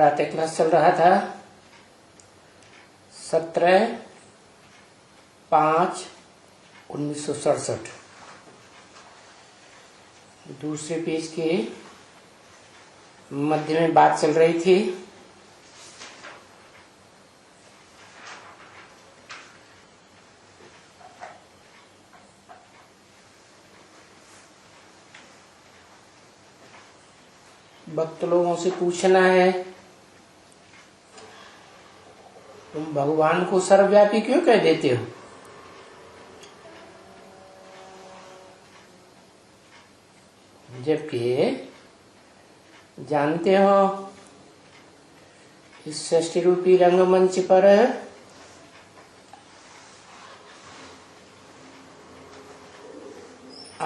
प्रातः क्लास चल रहा था 17/5/1967। दूसरे पेज के मध्य में बात चल रही थी भक्त लोगों से पूछना है, तुम भगवान को सर्वव्यापी क्यों कह देते हो? जबकि जानते हो इस सृष्टि रूपी रंगमंच पर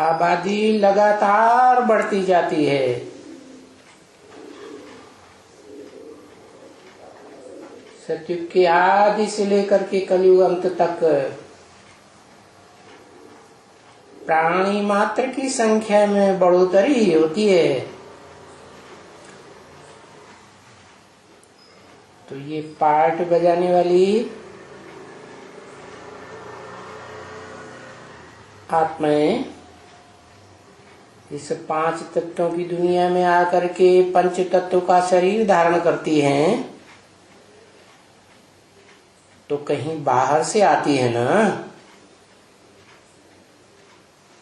आबादी लगातार बढ़ती जाती है। सतयुग के आदि से लेकर के कलयुग अंत तक प्राणी मात्र की संख्या में बढ़ोतरी होती है। तो ये पार्ट बजाने वाली आत्माएं इस 5 तत्वों की दुनिया में आकर के पंच तत्व का शरीर धारण करती हैं, तो कहीं बाहर से आती है ना।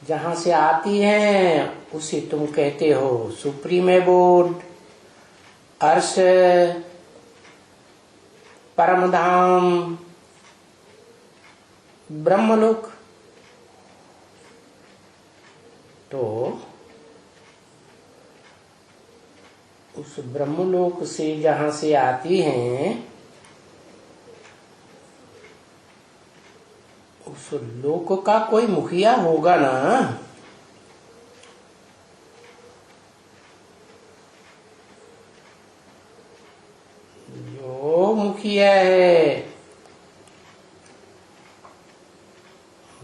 जहां से आती है उसे तुम कहते हो सुप्रीम एबोर्ड, अर्श, परमधाम, ब्रह्मलोक। तो उस ब्रह्मलोक से जहां से आती हैं उस लोक का कोई मुखिया होगा ना। जो मुखिया है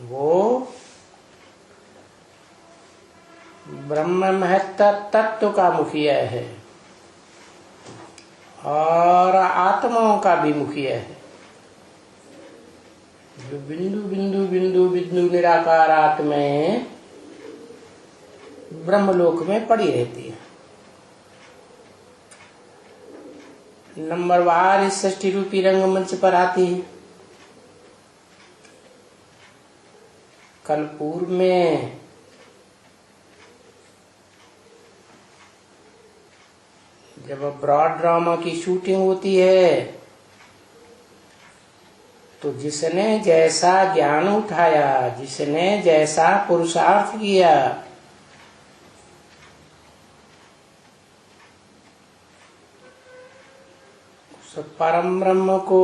वो ब्रह्म महत्ता तत्व का मुखिया है और आत्माओं का भी मुखिया है, जो बिंदु बिंदु बिंदु बिंदु निराकार आत्माएं ब्रह्मलोक में पड़ी रहती है। नंबरवार इस सृष्टि रूपी रंगमंच पर आती है। कल पूर्व में जब ब्रॉड ड्रामा की शूटिंग होती है तो जिसने जैसा ज्ञान उठाया, जिसने जैसा पुरुषार्थ किया, उस परम ब्रह्म को,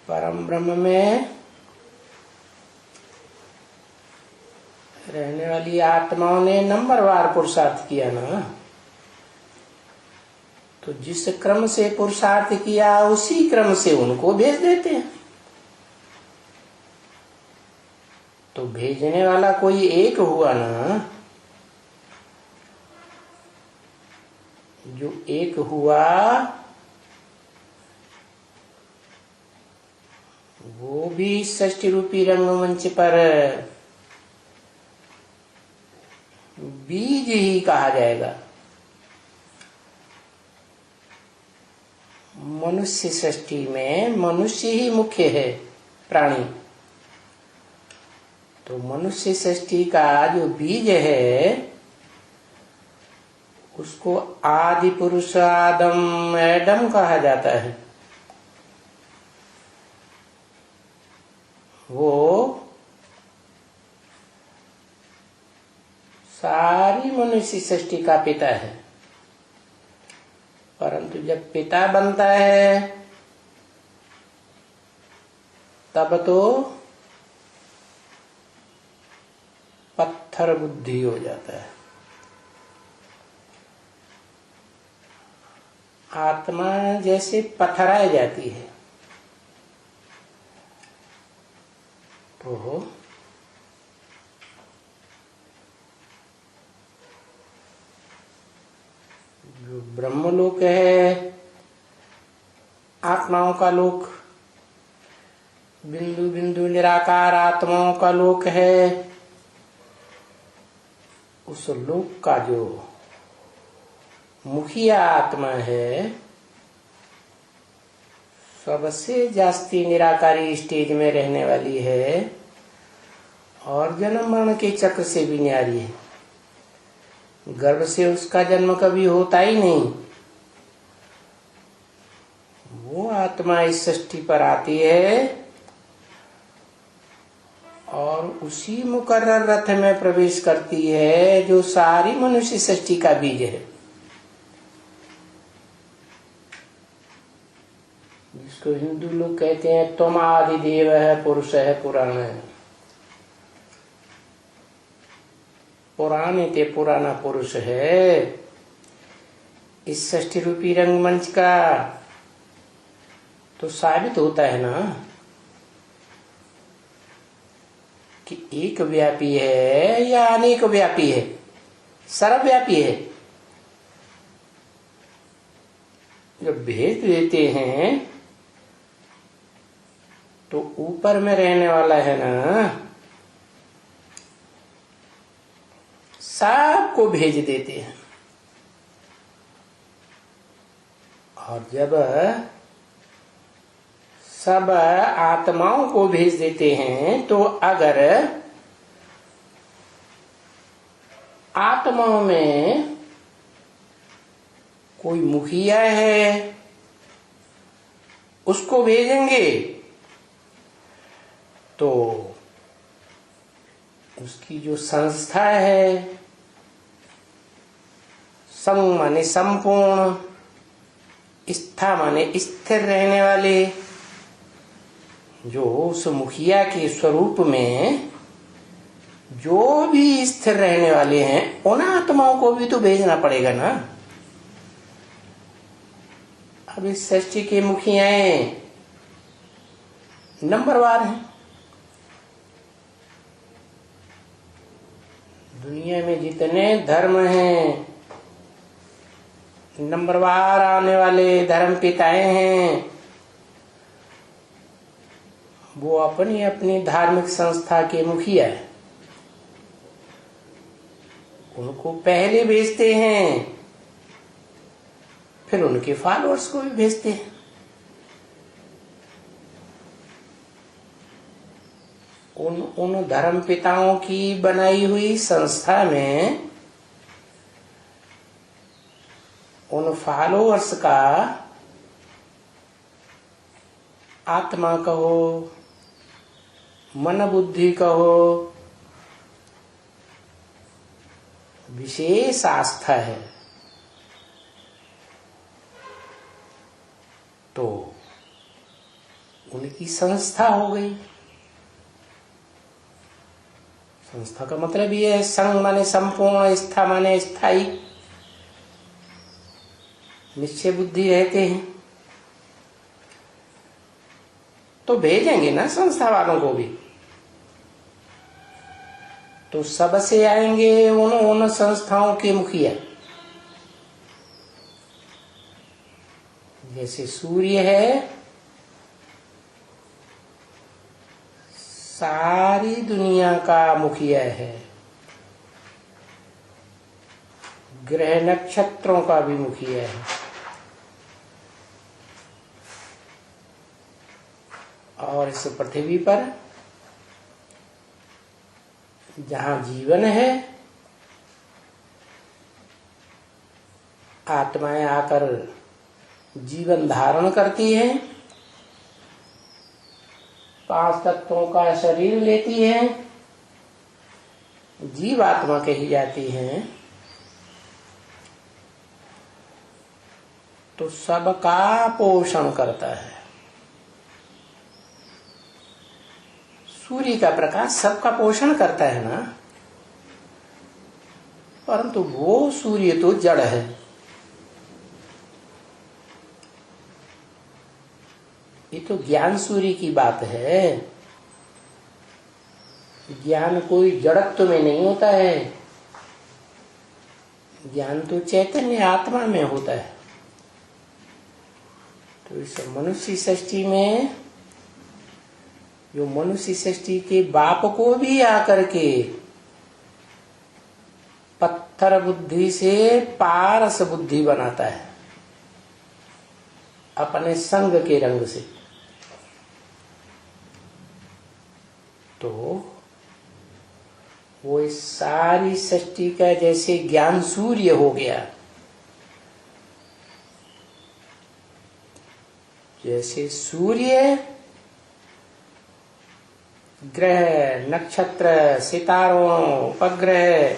परम ब्रह्म में रहने वाली आत्माओं ने नंबरवार पुरुषार्थ किया ना। तो जिस क्रम से पुरुषार्थ किया उसी क्रम से उनको भेज देते हैं। तो भेजने वाला कोई एक हुआ ना। जो एक हुआ वो भी सृष्टि रूपी रंगमंच पर बीज ही कहा जाएगा। मनुष्य सृष्टि में मनुष्य ही मुख्य है प्राणी। तो मनुष्य सृष्टि का जो बीज है उसको आदि पुरुष आदम एडम कहा जाता है। वो सारी मनुष्य सृष्टि का पिता है। परंतु जब पिता बनता है तब तो पत्थर बुद्धि हो जाता है। आत्मा जैसे पथराई जाती है। तो ब्रह्मलोक है, आत्माओं का लोक, बिंदु बिंदु निराकार आत्माओं का लोक है। उस लोक का जो मुखिया आत्मा है, सबसे जास्ती निराकारी स्टेज में रहने वाली है और जन्म मरण के चक्र से भी न्यारी है। गर्भ से उसका जन्म कभी होता ही नहीं। वो आत्मा इस सृष्टि पर आती है और उसी मुकर्रर रथ में प्रवेश करती है जो सारी मनुष्य सृष्टि का बीज है, जिसको हिंदू लोग कहते हैं त्वम आदिदेव है, पुरुष है, पुराण है। पुराने ते पुराना पुरुष है। इस सृष्टि रूपी रंगमंच का तो साबित होता है ना कि एक व्यापी है या अनेक व्यापी है, सर्वव्यापी है। जब भेद देते हैं तो ऊपर में रहने वाला है ना, सबको भेज देते हैं। और जब सब आत्माओं को भेज देते हैं तो अगर आत्माओं में कोई मुखिया है उसको भेजेंगे तो उसकी जो संस्था है, संग माने संपूर्ण, स्था माने स्थिर रहने वाले, जो उस मुखिया के स्वरूप में जो भी स्थिर रहने वाले हैं उन आत्माओं को भी तो भेजना पड़ेगा ना। अब इस सृष्टि के मुखियाएं नंबरवार हैं। दुनिया में जितने धर्म हैं, नंबरवार आने वाले धर्म पिताएं हैं, वो अपनी अपनी धार्मिक संस्था के मुखिया है। उनको पहले भेजते हैं, फिर उनके फॉलोअर्स को भी भेजते हैं। उन धर्म पिताओं की बनाई हुई संस्था में उन फॉलोअर्स का आत्मा कहो, मन बुद्धि कहो, विशेष आस्था है। तो उनकी संस्था हो गई। संस्था का मतलब ये है, संग माने संपूर्ण, स्था माने स्थायी, निश्चय बुद्धि रहते हैं। तो भेजेंगे ना संस्था वालों को भी, तो सबसे आएंगे उन संस्थाओं के मुखिया। जैसे सूर्य है, सारी दुनिया का मुखिया है, ग्रह नक्षत्रों का भी मुखिया है, और इस पृथ्वी पर जहां जीवन है, आत्माएं आकर जीवन धारण करती हैं, 5 तत्वों का शरीर लेती हैं, जीव आत्मा कही जाती हैं। तो सबका पोषण करता है। सूर्य का प्रकाश सबका पोषण करता है ना, परंतु वो सूर्य तो जड़ है। ये तो ज्ञान सूर्य की बात है। ज्ञान कोई जड़त्व में नहीं होता है। ज्ञान तो चैतन्य आत्मा में होता है। तो इस मनुष्य सृष्टि में जो मनुष्य सृष्टि के बाप को भी आकर के पत्थर बुद्धि से पारस बुद्धि बनाता है अपने संग के रंग से, तो वो इस सारी सृष्टि का जैसे ज्ञान सूर्य हो गया, जैसे सूर्य ग्रह नक्षत्र सितारों उपग्रह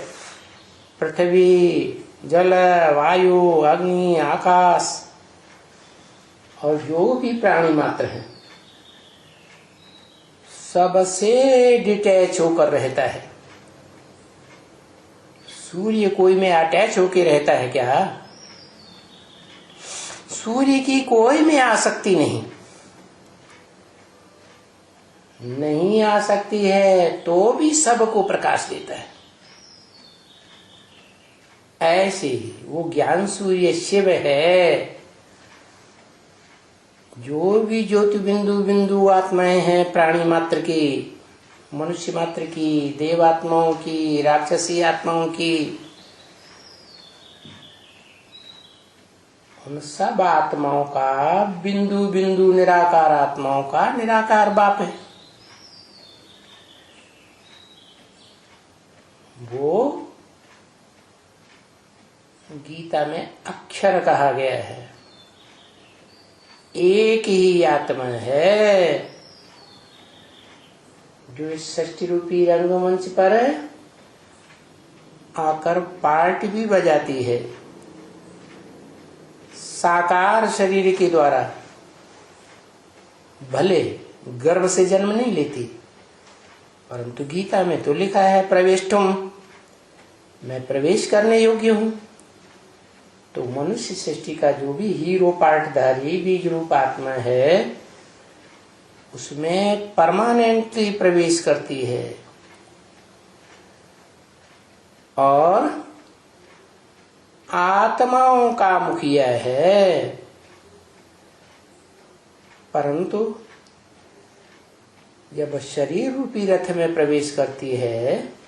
पृथ्वी जल वायु अग्नि आकाश और जो भी प्राणी मात्र है सबसे डिटैच होकर रहता है। सूर्य कोई में अटैच होकर रहता है क्या? सूर्य की कोई में आसक्ति नहीं आ सकती है, तो भी सबको प्रकाश देता है। ऐसे ही वो ज्ञान सूर्य शिव है। जो भी ज्योति बिंदु बिंदु आत्माएं हैं प्राणी मात्र की, मनुष्य मात्र की, देवात्माओं की, राक्षसी आत्माओं की, उन सब आत्माओं का बिंदु बिंदु निराकार आत्माओं का निराकार बाप है। वो गीता में अक्षर कहा गया है। एक ही आत्मा है जो इस सृष्टि रूपी रंगमंच पर आकर पार्ट भी बजाती है साकार शरीर के द्वारा। भले गर्भ से जन्म नहीं लेती, परंतु गीता में तो लिखा है प्रवेष्टुम, मैं प्रवेश करने योग्य हूं। तो मनुष्य सृष्टि का जो भी हीरो पार्टधारी बीज रूप आत्मा है उसमें परमानेंटली प्रवेश करती है और आत्माओं का मुखिया है। परंतु जब शरीर रूपी रथ में प्रवेश करती है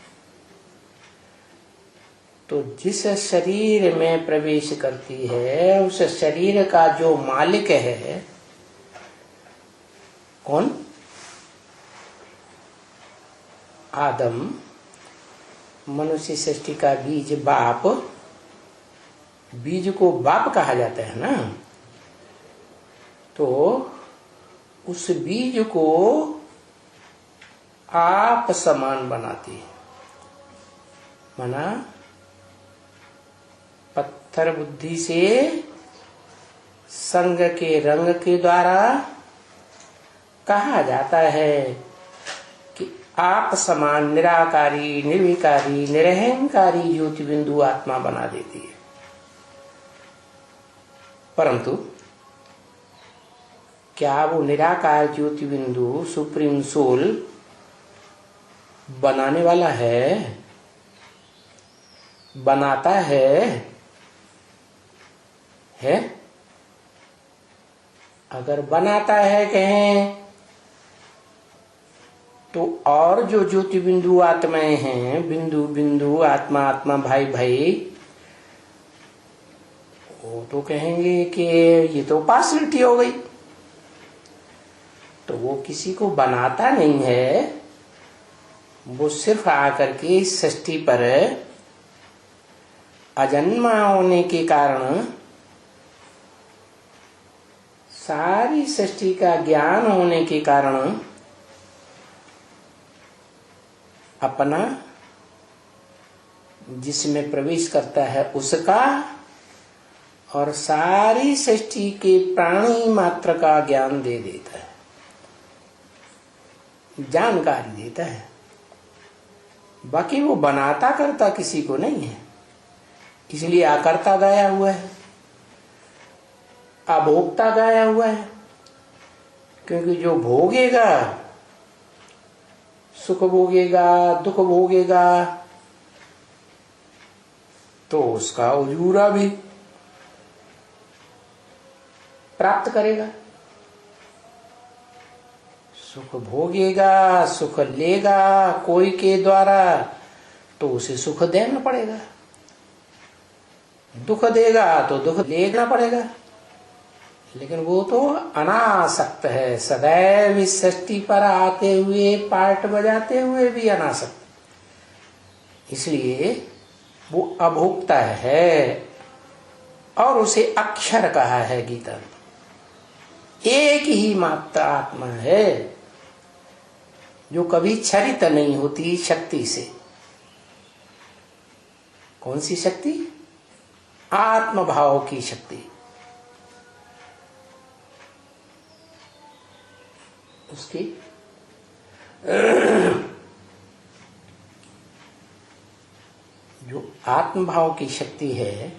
तो जिस शरीर में प्रवेश करती है उस शरीर का जो मालिक है कौन? आदम, मनुष्य सृष्टि का बीज बाप। बीज को बाप कहा जाता है ना, तो उस बीज को आप समान बनाती है। माना पत्थर बुद्धि से संग के रंग के द्वारा कहा जाता है कि आप समान निराकारी निर्विकारी निरहंकारी ज्योति बिंदु आत्मा बना देती है। परंतु क्या वो निराकार ज्योति बिंदु सुप्रीम सोल बनाने वाला है? बनाता है? अगर बनाता है कहें तो और जो ज्योति बिंदु आत्माएं हैं, बिंदु बिंदु आत्मा आत्मा भाई भाई, वो तो कहेंगे कि ये तो पार्शियलिटी हो गई। तो वो किसी को बनाता नहीं है, वो सिर्फ आकर के इस सृष्टि पर अजन्मा होने के कारण, सारी सृष्टि का ज्ञान होने के कारण अपना जिसमें प्रवेश करता है उसका और सारी सृष्टि के प्राणी मात्र का ज्ञान दे देता है, जानकारी देता है। बाकी वो बनाता करता किसी को नहीं है, इसलिए आकर्ता गाया हुआ है, अभोक्ता गाया हुआ है। क्योंकि जो भोगेगा, सुख भोगेगा दुख भोगेगा, तो उसका उजूरा भी प्राप्त करेगा, सुख भोगेगा, सुख लेगा कोई के द्वारा, तो उसे सुख देना पड़ेगा, दुख देगा तो दुख लेना पड़ेगा। लेकिन वो तो अनासक्त है, सदैव इस सृष्टि पर आते हुए पार्ट बजाते हुए भी अनासक्त, इसलिए वो अभोक्ता है। और उसे अक्षर कहा है गीता में। एक ही मात्र आत्मा है जो कभी क्षरित नहीं होती शक्ति से। कौन सी शक्ति? आत्म भाव की शक्ति। उसकी जो आत्म भाव की शक्ति है,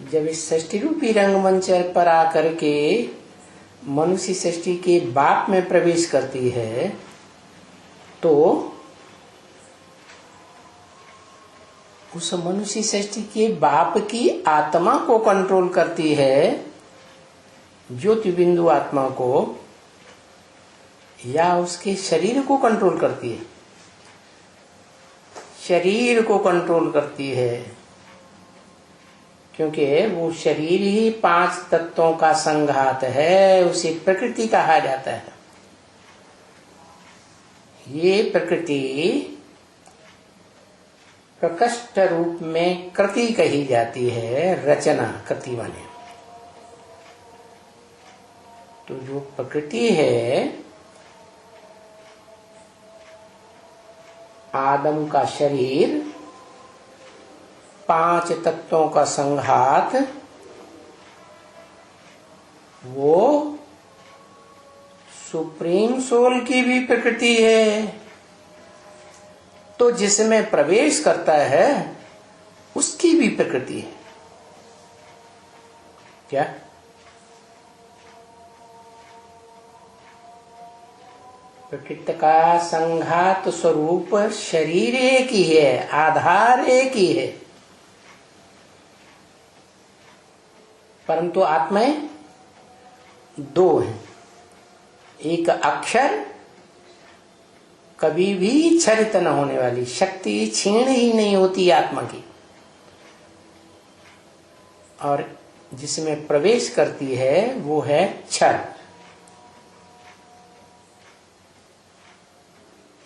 जब इस सृष्टि रूपी रंगमंच पर आकर के मनुष्य सृष्टि के बाप में प्रवेश करती है, तो उस मनुष्य सृष्टि के बाप की आत्मा को कंट्रोल करती है, ज्योति बिंदु आत्मा को, या उसके शरीर को कंट्रोल करती है? शरीर को कंट्रोल करती है, क्योंकि वो शरीर ही 5 तत्वों का संघात है, उसे प्रकृति कहा जाता है। ये प्रकृति प्रकृष्ट रूप में कृति कही जाती है, रचना कृति माने। तो जो प्रकृति है, आदम का शरीर, 5 तत्वों का संघात, वो सुप्रीम सोल की भी प्रकृति है। तो जिसमें प्रवेश करता है उसकी भी प्रकृति है। क्या? प्रकृति का संघात स्वरूप शरीर एक ही है, आधार एक ही है, परंतु आत्माएं 2 हैं। एक अक्षर, कभी भी क्षरित न होने वाली शक्ति, क्षीण ही नहीं होती आत्मा की, और जिसमें प्रवेश करती है वो है क्षर।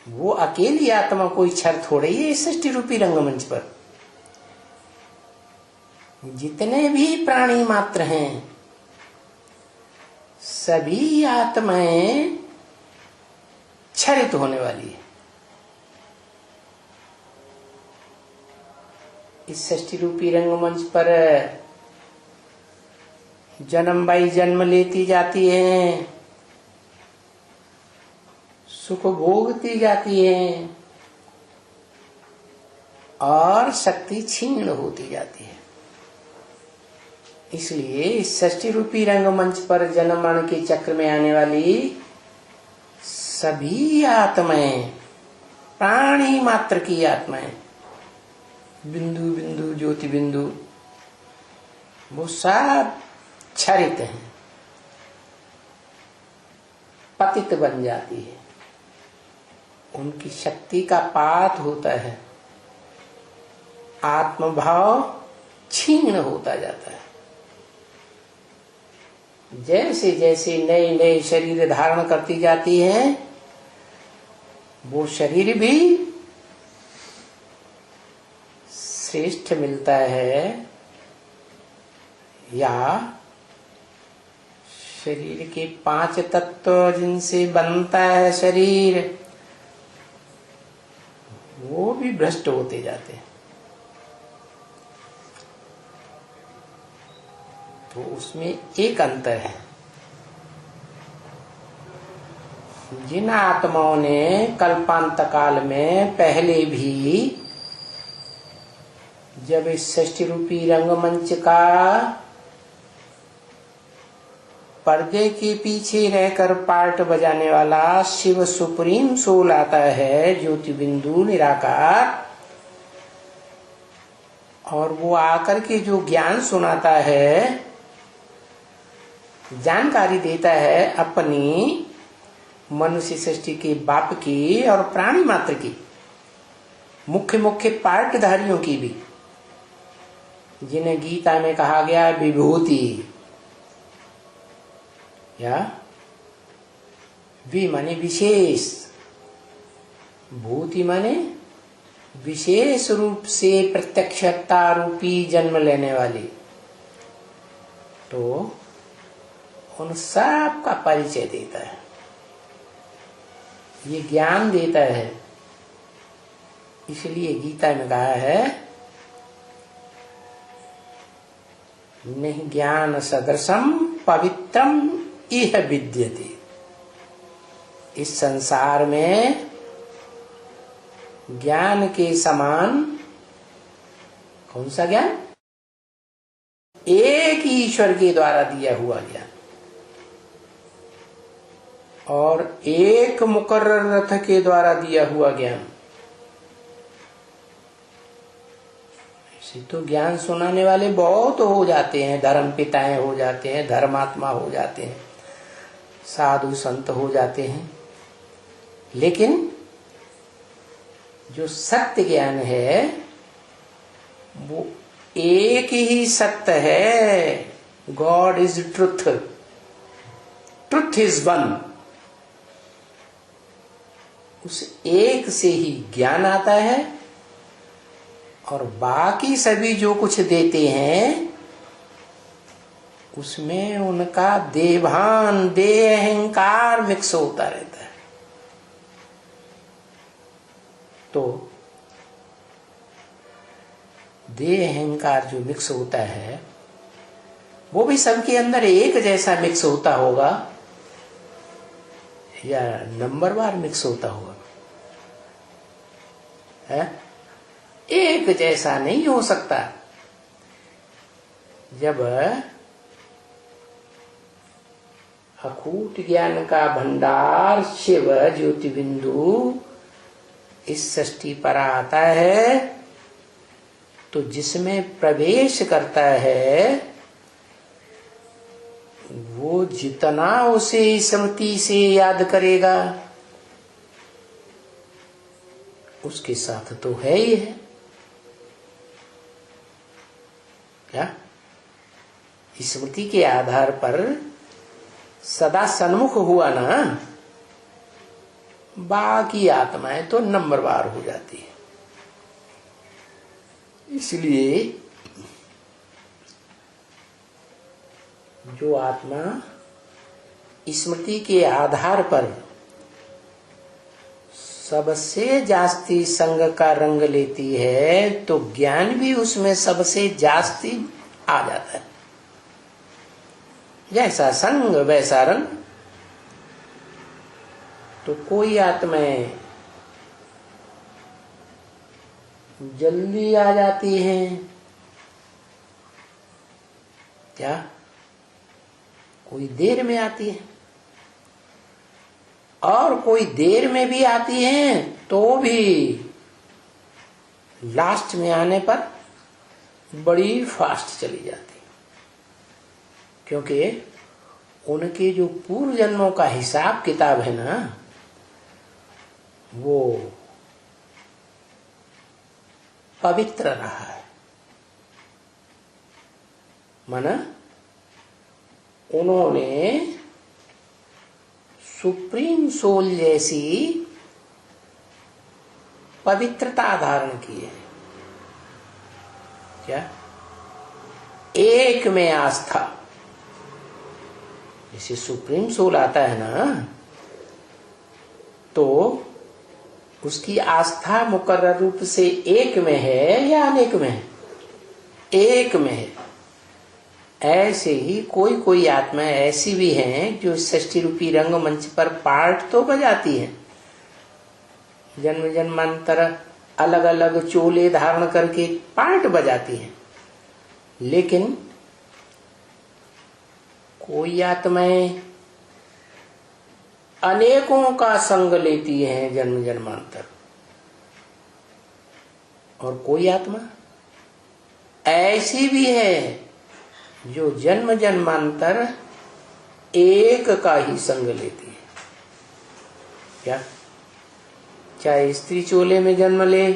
वो अकेली आत्मा कोई क्षर थोड़े ही है इस सृष्टि रूपी रंगमंच पर। जितने भी प्राणी मात्र हैं, सभी आत्माएं क्षरित होने वाली है। इस सृष्टि रूपी रंगमंच पर जन्म बाई जन्म लेती जाती हैं, सुख भोगती जाती हैं, और शक्ति छीन होती जाती है। इसलिए इस सृष्टि रूपी रंगमंच पर जन्म मरण के चक्र में आने वाली सभी आत्माएं, प्राणी मात्र की आत्माएं, बिंदु बिंदु ज्योति बिंदु, वो सब क्षरित हैं, पतित बन जाती है। उनकी शक्ति का पात होता है, आत्मभाव छीन होता जाता है। जैसे जैसे नए नए शरीर धारण करती जाती हैं, वो शरीर भी श्रेष्ठ मिलता है, या शरीर के 5 तत्व जिनसे बनता है शरीर, वो भी भ्रष्ट होते जाते हैं। तो उसमें एक अंतर है। जिन आत्माओं ने कल्पांत काल में पहले भी, जब इस सृष्टि रूपी रंगमंच का पर्दे के पीछे रहकर पार्ट बजाने वाला शिव सुप्रीम सोल आता है, ज्योति बिंदु निराकार, और वो आकर के जो ज्ञान सुनाता है, जानकारी देता है अपनी मनुष्य सृष्टि के बाप की और प्राणी मात्र की, मुख्य मुख्य पार्टधारियों की भी, जिन्हें गीता में कहा गया विभूति, या वि माने विशेष, भूति माने विशेष रूप से प्रत्यक्षता रूपी जन्म लेने वाली। तो उन सब का परिचय देता है, ये ज्ञान देता है। इसलिए गीता में कहा है नहीं ज्ञान सदृशम पवित्रम इह विद्यते। इस संसार में ज्ञान के समान, कौन सा ज्ञान? एक ही ईश्वर के द्वारा दिया हुआ ज्ञान और एक मुकर्रर रथ के द्वारा दिया हुआ ज्ञान। ऐसे तो ज्ञान सुनाने वाले बहुत हो जाते हैं, धर्म पिताएं हो जाते हैं, धर्मात्मा हो जाते हैं, साधु संत हो जाते हैं, लेकिन जो सत्य ज्ञान है वो एक ही सत्य है। God is truth, truth is one. उस एक से ही ज्ञान आता है और बाकी सभी जो कुछ देते हैं उसमें उनका देभान, देह अहंकार मिक्स होता रहता है। तो देह अहंकार जो मिक्स होता है वो भी सबके अंदर एक जैसा मिक्स होता होगा या नंबरवार मिक्स होता होगा? है? एक जैसा नहीं हो सकता। जब अकूट ज्ञान का भंडार शिव ज्योति बिंदु इस सृष्टि पर आता है तो जिसमें प्रवेश करता है वो जितना उसे स्मृति से याद करेगा उसके साथ तो है ही है। क्या स्मृति के आधार पर सदा सन्मुख हुआ ना, बाकी आत्माएं तो नंबरवार हो जाती है। इसलिए जो आत्मा स्मृति के आधार पर सबसे जास्ती संग का रंग लेती है तो ज्ञान भी उसमें सबसे जास्ती आ जाता है। जैसा संग वैसा रंग। तो कोई आत्माएं जल्दी आ जाती हैं, क्या कोई देर में आती है, और कोई देर में भी आती हैं तो भी लास्ट में आने पर बड़ी फास्ट चली जाती, क्योंकि उनके जो पूर्व जन्मों का हिसाब किताब है ना वो पवित्र रहा है। माना उन्होंने सुप्रीम सोल जैसी पवित्रता धारण की है। क्या? एक में आस्था। जैसे सुप्रीम सोल आता है ना तो उसकी आस्था मुकर्रर रूप से एक में है या अनेक में है? एक में है। ऐसे ही कोई कोई आत्माएं ऐसी भी हैं जो सृष्टि रूपी रंगमंच पर पार्ट तो बजाती हैं, जन्म जन्मांतर अलग अलग चोले धारण करके पार्ट बजाती हैं, लेकिन कोई आत्माएं अनेकों का संग लेती हैं जन्म जन्मांतर, और कोई आत्मा ऐसी भी है जो जन्म जन्मांतर एक का ही संग लेती है। क्या? चाहे स्त्री चोले में जन्म ले,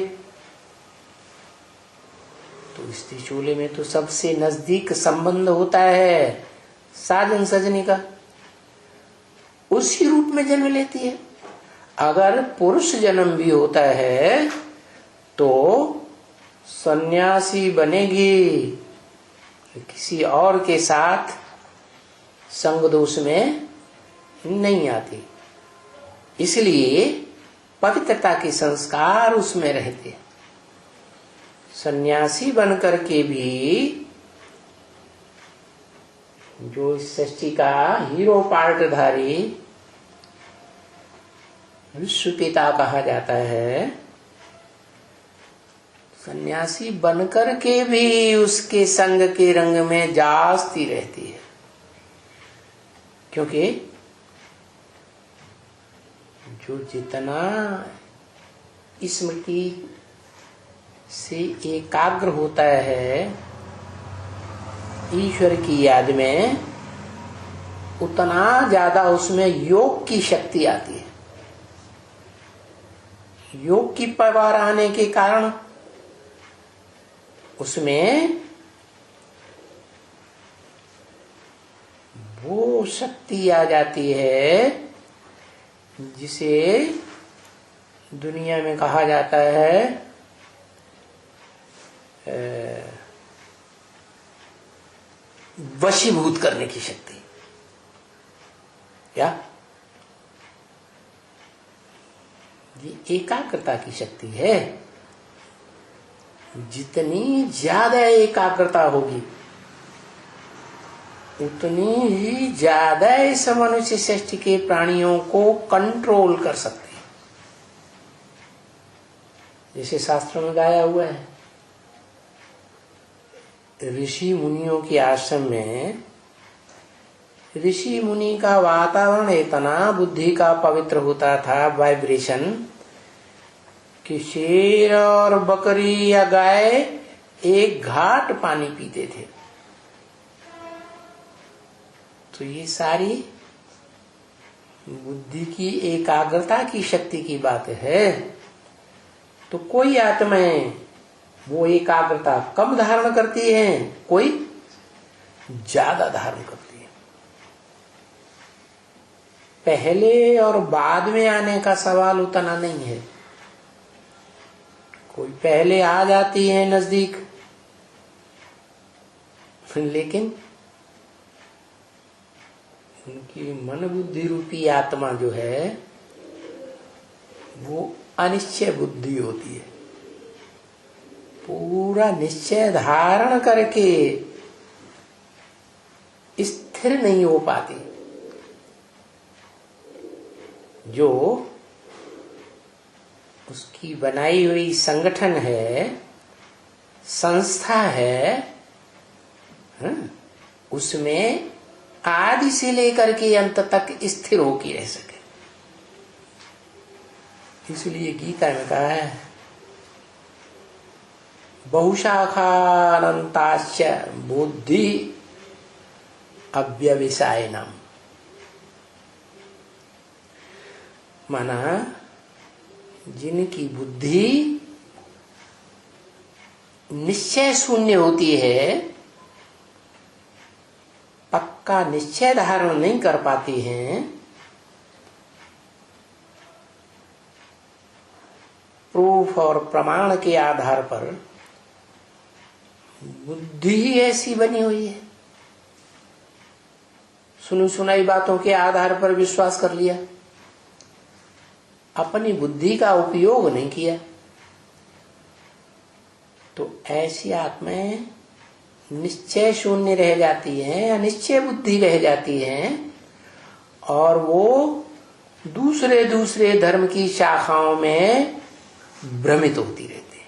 तो स्त्री चोले में तो सबसे नजदीक संबंध होता है साजन सजनी का, उसी रूप में जन्म लेती है। अगर पुरुष जन्म भी होता है तो सन्यासी बनेगी, किसी और के साथ संग दोष में नहीं आती, इसलिए पवित्रता के संस्कार उसमें रहते। सन्यासी बनकर के भी जो इस सृष्टि का हीरो पार्टधारी विश्व पिता कहा जाता है, सन्यासी बनकर के भी उसके संग के रंग में जास्ती रहती है, क्योंकि जो जितना स्मृति से एकाग्र होता है ईश्वर की याद में, उतना ज्यादा उसमें योग की शक्ति आती है। योग की पावर आने के कारण उसमें वो शक्ति आ जाती है जिसे दुनिया में कहा जाता है वशीभूत करने की शक्ति। क्या? ये एकाग्रता की शक्ति है। जितनी ज्यादा एकाग्रता होगी उतनी ही ज्यादा इस मनुष्य सृष्टि के प्राणियों को कंट्रोल कर सकती है। जैसे शास्त्रों में गाया हुआ है, ऋषि मुनियों के आश्रम में ऋषि मुनि का वातावरण इतना बुद्धि का पवित्र होता था, वाइब्रेशन, कि शेर और बकरी या गाय एक घाट पानी पीते थे। तो ये सारी बुद्धि की एकाग्रता की शक्ति की बात है। तो कोई आत्माएं वो एकाग्रता कम धारण करती हैं, कोई ज्यादा धारण करती है। पहले और बाद में आने का सवाल उतना नहीं है। कोई पहले आ जाती है नजदीक, लेकिन उनकी मन बुद्धि रूपी आत्मा जो है वो अनिश्चय बुद्धि होती है। पूरा निश्चय धारण करके स्थिर नहीं हो पाती। जो उसकी बनाई हुई संगठन है, संस्था है, उसमें आदि से लेकर के अंत तक स्थिर होकर रह सके। इसलिए गीता में कहा है बहुशाखानंताश्च बुद्धि अव्यवसायनम। माना जिनकी बुद्धि निश्चय शून्य होती है, पक्का निश्चय धारण नहीं कर पाती हैं, प्रूफ और प्रमाण के आधार पर बुद्धि ही ऐसी बनी हुई है, सुनी सुनाई बातों के आधार पर विश्वास कर लिया, अपनी बुद्धि का उपयोग नहीं किया, तो ऐसी आत्माएं निश्चय शून्य रह जाती हैं, अनिश्चय बुद्धि रह जाती हैं, और वो दूसरे दूसरे धर्म की शाखाओं में भ्रमित होती रहती है।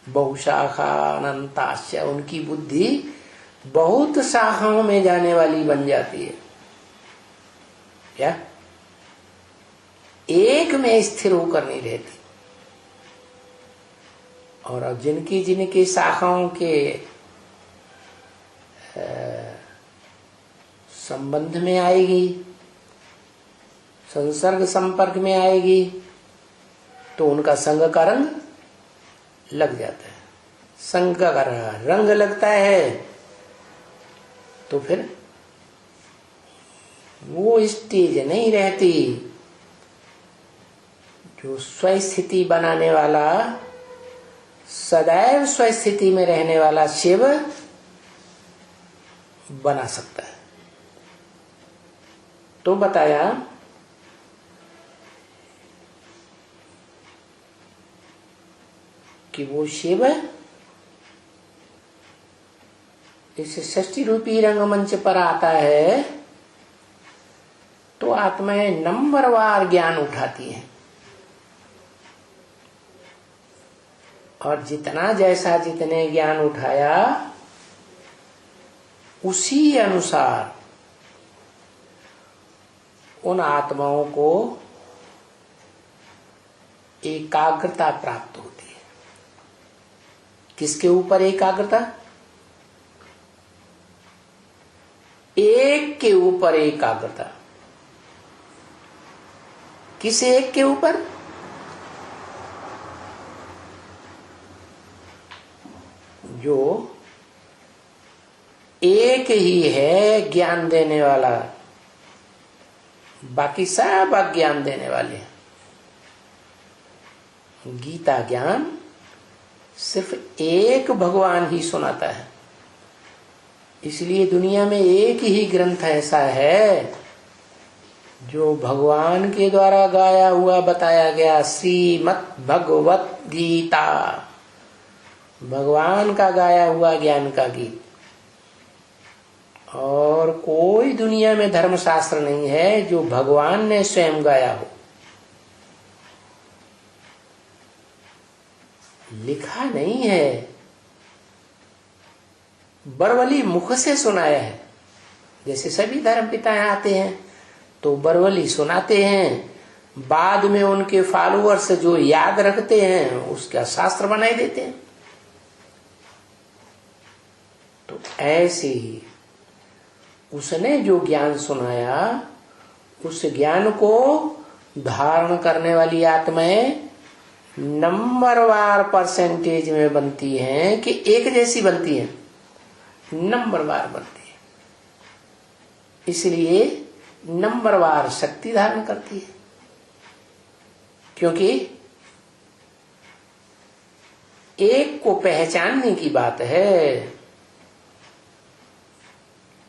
बहुशाखा अनंताश्च, उनकी बुद्धि बहुत शाखाओं में जाने वाली बन जाती है। क्या? एक में स्थिर होकर नहीं रहती। और जिनकी जिनकी शाखाओं के संबंध में आएगी, संसर्ग संपर्क में आएगी, तो उनका संग का रंग लग जाता है। संग का रंग लगता है तो फिर वो स्टेज नहीं रहती जो स्वस्थिति बनाने वाला, सदैव स्वस्थिति में रहने वाला शिव बना सकता है। तो बताया कि वो शिव इस षष्ठी रूपी रंगमंच पर आता है तो आत्माएं नंबरवार ज्ञान उठाती हैं, और जितना जैसा जितने ज्ञान उठाया उसी अनुसार उन आत्माओं को एकाग्रता प्राप्त होती है। किसके ऊपर एकाग्रता? एक के ऊपर एकाग्रता। किस एक के ऊपर? जो एक ही है ज्ञान देने वाला, बाकी सब अज्ञान देने वाले हैं। गीता ज्ञान सिर्फ एक भगवान ही सुनाता है, इसलिए दुनिया में एक ही ग्रंथ ऐसा है जो भगवान के द्वारा गाया हुआ बताया गया, श्रीमद् भगवत गीता, भगवान का गाया हुआ ज्ञान का गीत। और कोई दुनिया में धर्मशास्त्र नहीं है जो भगवान ने स्वयं गाया हो। लिखा नहीं है, बरवली मुख से सुनाया है। जैसे सभी धर्म पिताएं आते हैं तो बरवली सुनाते हैं, बाद में उनके फॉलोअर्स जो याद रखते हैं उसका शास्त्र बनाए देते हैं। तो ऐसे ही उसने जो ज्ञान सुनाया, उस ज्ञान को धारण करने वाली आत्माएं नंबरवार परसेंटेज में बनती हैं कि एक जैसी बनती हैं, नंबरवार बनती है। इसलिए नंबरवार शक्ति धारण करती है, क्योंकि एक को पहचानने की बात है।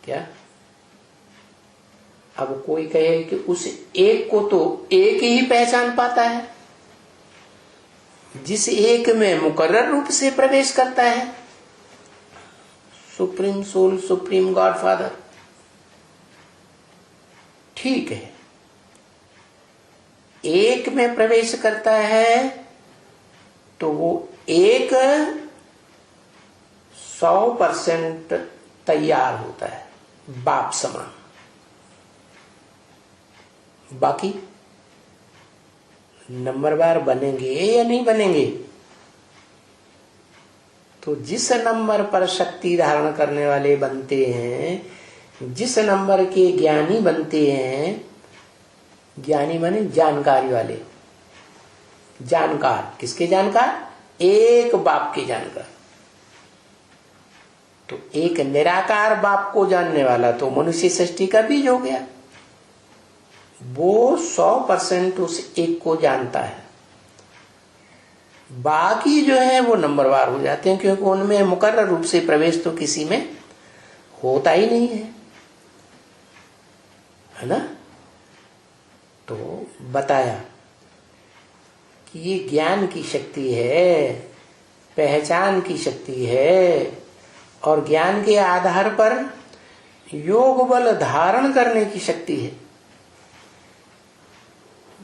क्या अब कोई कहे कि उस एक को तो एक ही पहचान पाता है, जिस एक में मुकर्रर रूप से प्रवेश करता है, supreme soul, supreme God father. ठीक है, एक में प्रवेश करता है तो वो एक 100% तैयार होता है, बाप समान। बाकी नंबरवार बनेंगे या नहीं बनेंगे, तो जिस नंबर पर शक्ति धारण करने वाले बनते हैं, जिस नंबर के ज्ञानी बनते हैं, ज्ञानी माने जानकारी वाले, जानकार। किसके जानकार? एक बाप के जानकार। तो एक निराकार बाप को जानने वाला तो मनुष्य सृष्टि का बीज हो गया। वो 100% उस एक को जानता है। बाकी जो है वो नंबरवार हो जाते हैं, क्योंकि उनमें मुकर्रर रूप से प्रवेश तो किसी में होता ही नहीं है ना। तो बताया कि ये ज्ञान की शक्ति है, पहचान की शक्ति है, और ज्ञान के आधार पर योग बल धारण करने की शक्ति है।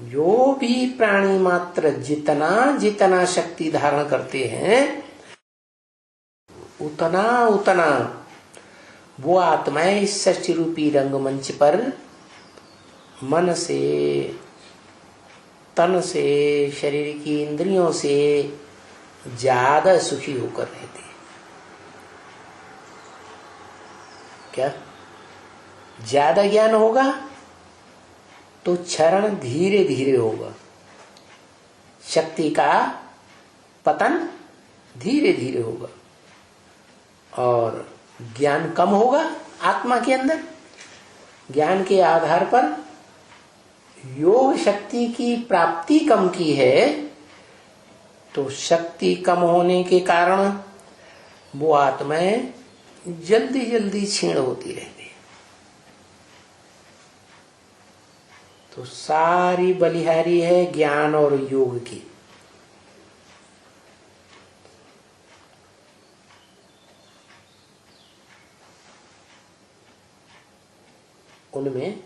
जो भी प्राणी मात्र जितना जितना शक्ति धारण करते हैं, उतना उतना वो आत्माएं इस षष्ठी रूपी रंगमंच पर मन से, तन से, शरीर की इंद्रियों से ज्यादा सुखी होकर रहते हैं। क्या ज्यादा ज्ञान होगा तो क्षरण धीरे धीरे होगा, शक्ति का पतन धीरे धीरे होगा। और ज्ञान कम होगा आत्मा के अंदर, ज्ञान के आधार पर योग शक्ति की प्राप्ति कम की है, तो शक्ति कम होने के कारण वो आत्माएं जल्दी जल्दी क्षीण होती रहती है। तो सारी बलिहारी है ज्ञान और योग की। उनमें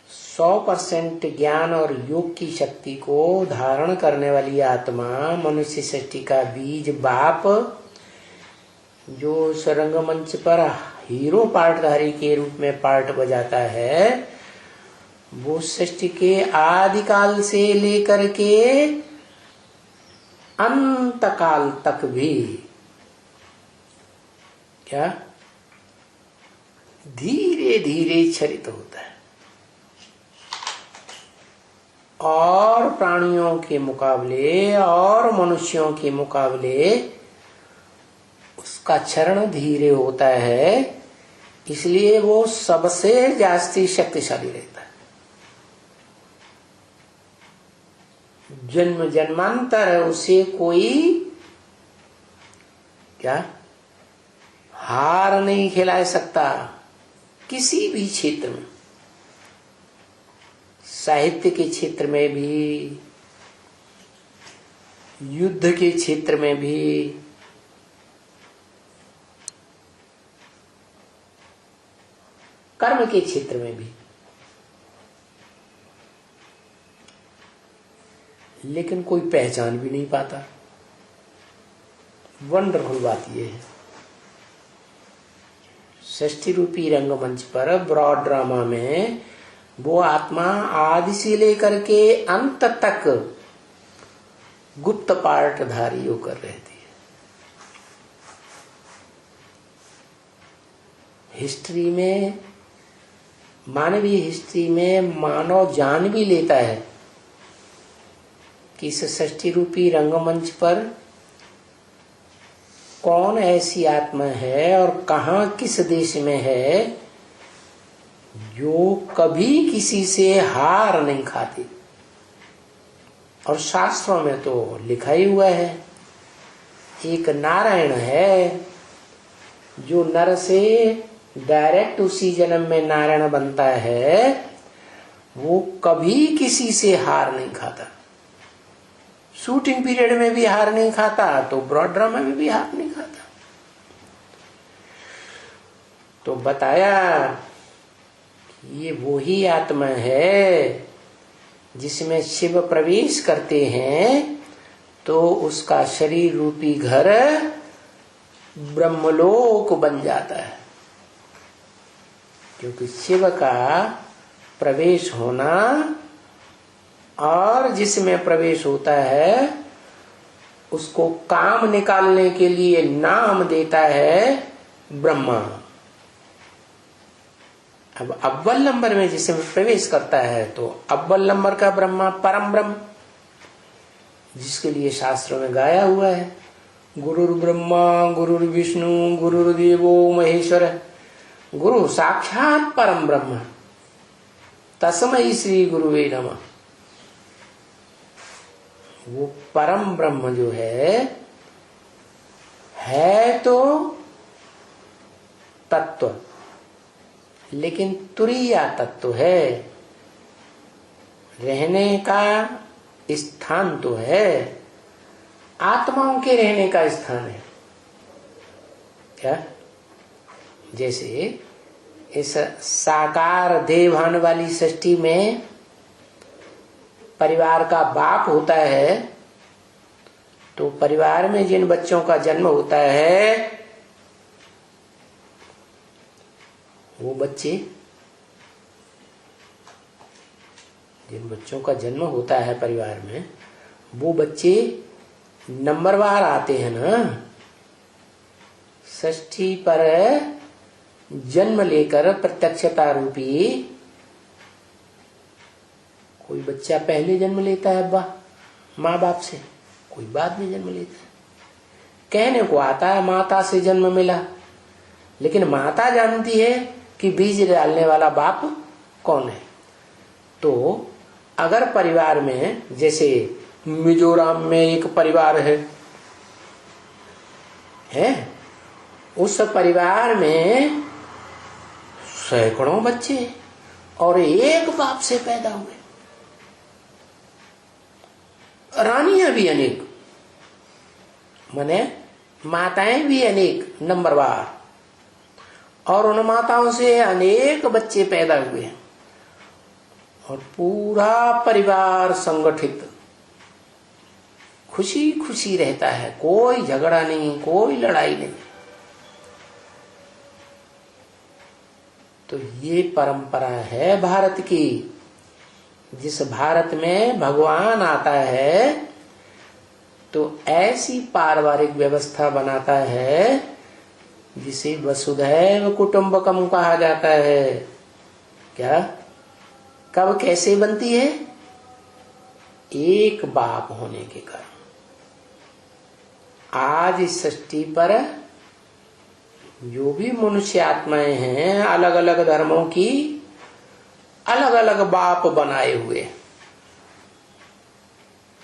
100% ज्ञान और योग की शक्ति को धारण करने वाली आत्मा, मनुष्य सृष्टि का बीज बाप, जो उस रंगमंच पर हीरो पार्टधारी के रूप में पार्ट बजाता है, वो सृष्टि के आदिकाल से लेकर के अंत काल तक भी क्या धीरे धीरे क्षरित होता है। और प्राणियों के मुकाबले और मनुष्यों के मुकाबले उसका क्षरण धीरे होता है, इसलिए वो सबसे जास्ती शक्तिशाली रहता है। जन्म जन्मांतर उसे कोई क्या हार नहीं खिला सकता। किसी भी क्षेत्र में, साहित्य के क्षेत्र में भी, युद्ध के क्षेत्र में भी, कर्म के क्षेत्र में भी। लेकिन कोई पहचान भी नहीं पाता। वंडरफुल बात यह है, षष्ठी रूपी रंगमंच पर ब्रॉड ड्रामा में वो आत्मा आदि से लेकर के अंत तक गुप्त पार्टधारी होकर रहती है। हिस्ट्री में, मानवीय हिस्ट्री में मानव जान भी लेता है कि इस षष्ठी रूपी रंगमंच पर कौन ऐसी आत्मा है और कहां किस देश में है जो कभी किसी से हार नहीं खाती। और शास्त्रों में तो लिखा ही हुआ है, एक नारायण है जो नर से डायरेक्ट उसी जन्म में नारायण बनता है, वो कभी किसी से हार नहीं खाता। शूटिंग पीरियड में भी हार नहीं खाता, तो ब्रॉड ड्रामा में भी हार नहीं खाता। तो बताया ये वो ही आत्मा है जिसमें शिव प्रवेश करते हैं तो उसका शरीर रूपी घर ब्रह्मलोक बन जाता है। क्योंकि शिव का प्रवेश होना और जिसमें प्रवेश होता है उसको काम निकालने के लिए नाम देता है ब्रह्मा। अब अव्वल नंबर में जिसमें प्रवेश करता है तो अव्वल नंबर का ब्रह्मा परम ब्रह्म, जिसके लिए शास्त्रों में गाया हुआ है, गुरुर् ब्रह्मा गुरुर् विष्णु गुरुर्देवो महेश्वर, गुरु साक्षात परम ब्रह्म, तस्मै श्री गुरुवे नमः। वो परम ब्रह्म जो है तो तत्व, लेकिन तुरीय तत्व है, रहने का स्थान तो है, आत्माओं के रहने का स्थान है। क्या? जैसे इस साकार देवहान वाली सृष्टि में परिवार का बाप होता है, तो परिवार में जिन बच्चों का जन्म होता है वो बच्चे, जिन बच्चों का जन्म होता है परिवार में, वो बच्चे नंबरवार आते हैं ना, षष्ठी पर जन्म लेकर प्रत्यक्षता रूपी कोई बच्चा पहले जन्म लेता है अब्बा माँ बाप से, कोई बाद में जन्म लेता है। कहने को आता है माता से जन्म मिला, लेकिन माता जानती है कि बीज डालने वाला बाप कौन है। तो अगर परिवार में, जैसे मिजोरम में एक परिवार है, उस परिवार में सैकड़ों बच्चे और एक बाप से पैदा हुए, रानियां भी अनेक, माने माताएं भी अनेक नंबरवार, और उन माताओं से अनेक बच्चे पैदा हुए और पूरा परिवार संगठित खुशी खुशी रहता है, कोई झगड़ा नहीं, कोई लड़ाई नहीं। तो ये परंपरा है भारत की। जिस भारत में भगवान आता है तो ऐसी पारिवारिक व्यवस्था बनाता है जिसे वसुधैव कुटुंबकम कहा जाता है। क्या, कब, कैसे बनती है? एक बाप होने के कारण। आज इस सृष्टि पर जो भी मनुष्य आत्माएं हैं, अलग अलग धर्मों की अलग अलग बाप बनाए हुए,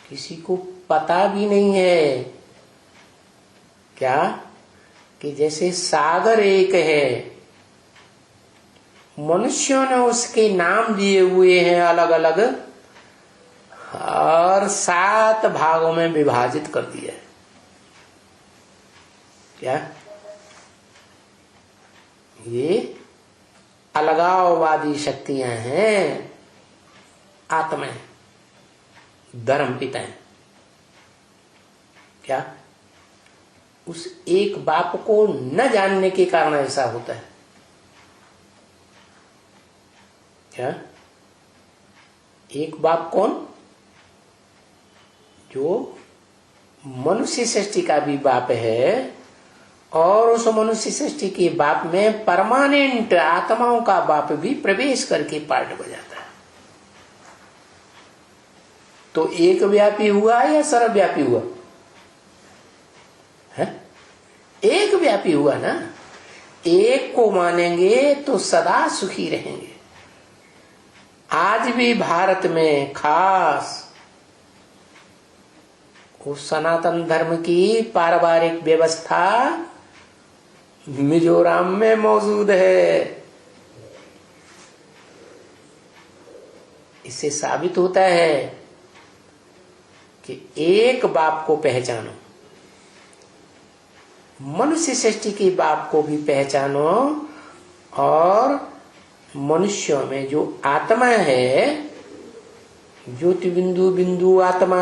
किसी को पता भी नहीं है क्या कि जैसे सागर एक है, मनुष्यों ने उसके नाम दिए हुए हैं अलग अलग, और 7 भागों में विभाजित कर दिया है। क्या ये अलगाववादी शक्तियां हैं, आत्माएं, धर्म पिताएं। क्या उस एक बाप को न जानने के कारण ऐसा होता है? क्या एक बाप कौन? जो मनुष्य सृष्टि का भी बाप है, और उस मनुष्य सृष्टि के बाप में परमानेंट आत्माओं का बाप भी प्रवेश करके पार्ट बजाता है। तो एक व्यापी हुआ या सर्वव्यापी हुआ? है एक व्यापी हुआ ना। एक को मानेंगे तो सदा सुखी रहेंगे। आज भी भारत में खास उस सनातन धर्म की पारिवारिक व्यवस्था मिजोरम में मौजूद है। इससे साबित होता है कि एक बाप को पहचानो, मनुष्य सृष्टि के बाप को भी पहचानो, और मनुष्यों में जो आत्मा है, ज्योति बिंदु बिंदु आत्मा,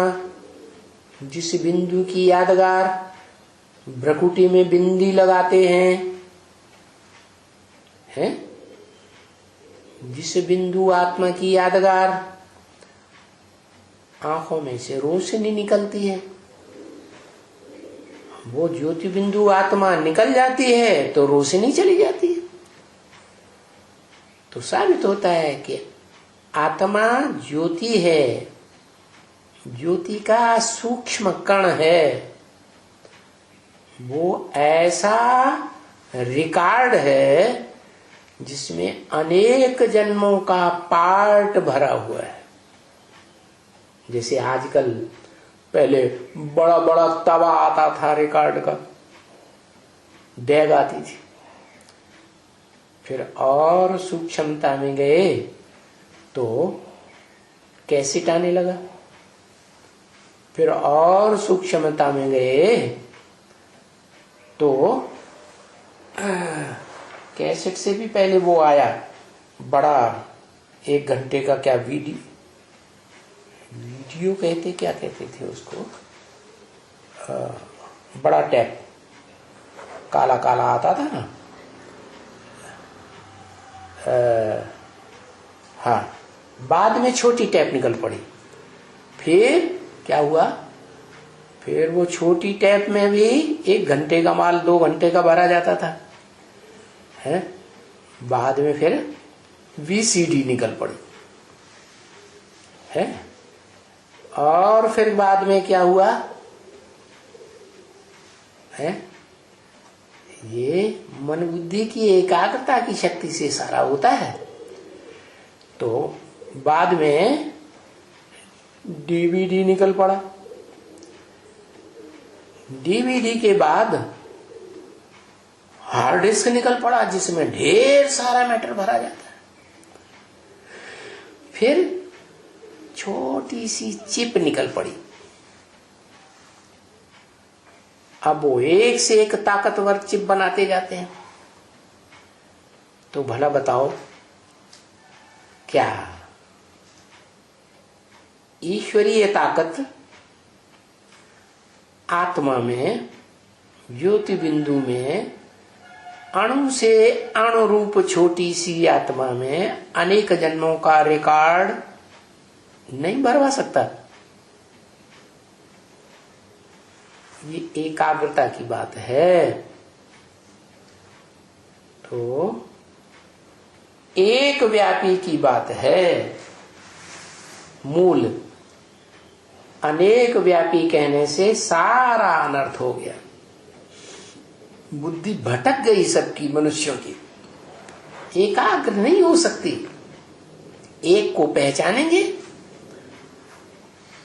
जिस बिंदु की यादगार भ्रकुटी में बिंदी लगाते हैं, जिस बिंदु आत्मा की यादगार आंखों में से रोशनी निकलती है, वो ज्योति बिंदु आत्मा निकल जाती है तो रोशनी चली जाती है। तो साबित होता है कि आत्मा ज्योति है, ज्योति का सूक्ष्म कण है। वो ऐसा रिकॉर्ड है जिसमें अनेक जन्मों का पार्ट भरा हुआ है। जैसे आजकल, पहले बड़ा बड़ा तवा आता था रिकॉर्ड का, डेग आती थी, फिर और सूक्ष्मता में गए तो कैसेट आने लगा, फिर और सूक्ष्मता में गए तो कैसेट से भी पहले वो आया बड़ा 1 घंटे का, क्या वीडियो कहते, क्या कहते थे उसको, बड़ा टैप काला काला आता था ना। हाँ, बाद में छोटी टैप निकल पड़ी। फिर क्या हुआ, फिर वो छोटी टैप में भी 1 घंटे का माल 2 घंटे का भरा जाता था, है। बाद में फिर VCD निकल पड़ी, है। और फिर बाद में क्या हुआ, है, ये मन बुद्धि की एकाग्रता की शक्ति से सारा होता है। तो बाद में DVD निकल पड़ा, DVD के बाद हार्ड डिस्क निकल पड़ा जिसमें ढेर सारा मैटर भरा जाता है। फिर छोटी सी चिप निकल पड़ी। अब वो एक से एक ताकतवर चिप बनाते जाते हैं। तो भला बताओ, क्या ईश्वरीय ताकत आत्मा में, ज्योति बिंदु में, अणु से अणु रूप छोटी सी आत्मा में अनेक जन्मों का रिकॉर्ड नहीं भरवा सकता? ये एकाग्रता की बात है। तो एक व्यापी की बात है। मूल अनेक व्यापी कहने से सारा अनर्थ हो गया। बुद्धि भटक गई सबकी, मनुष्यों की एकाग्र नहीं हो सकती। एक को पहचानेंगे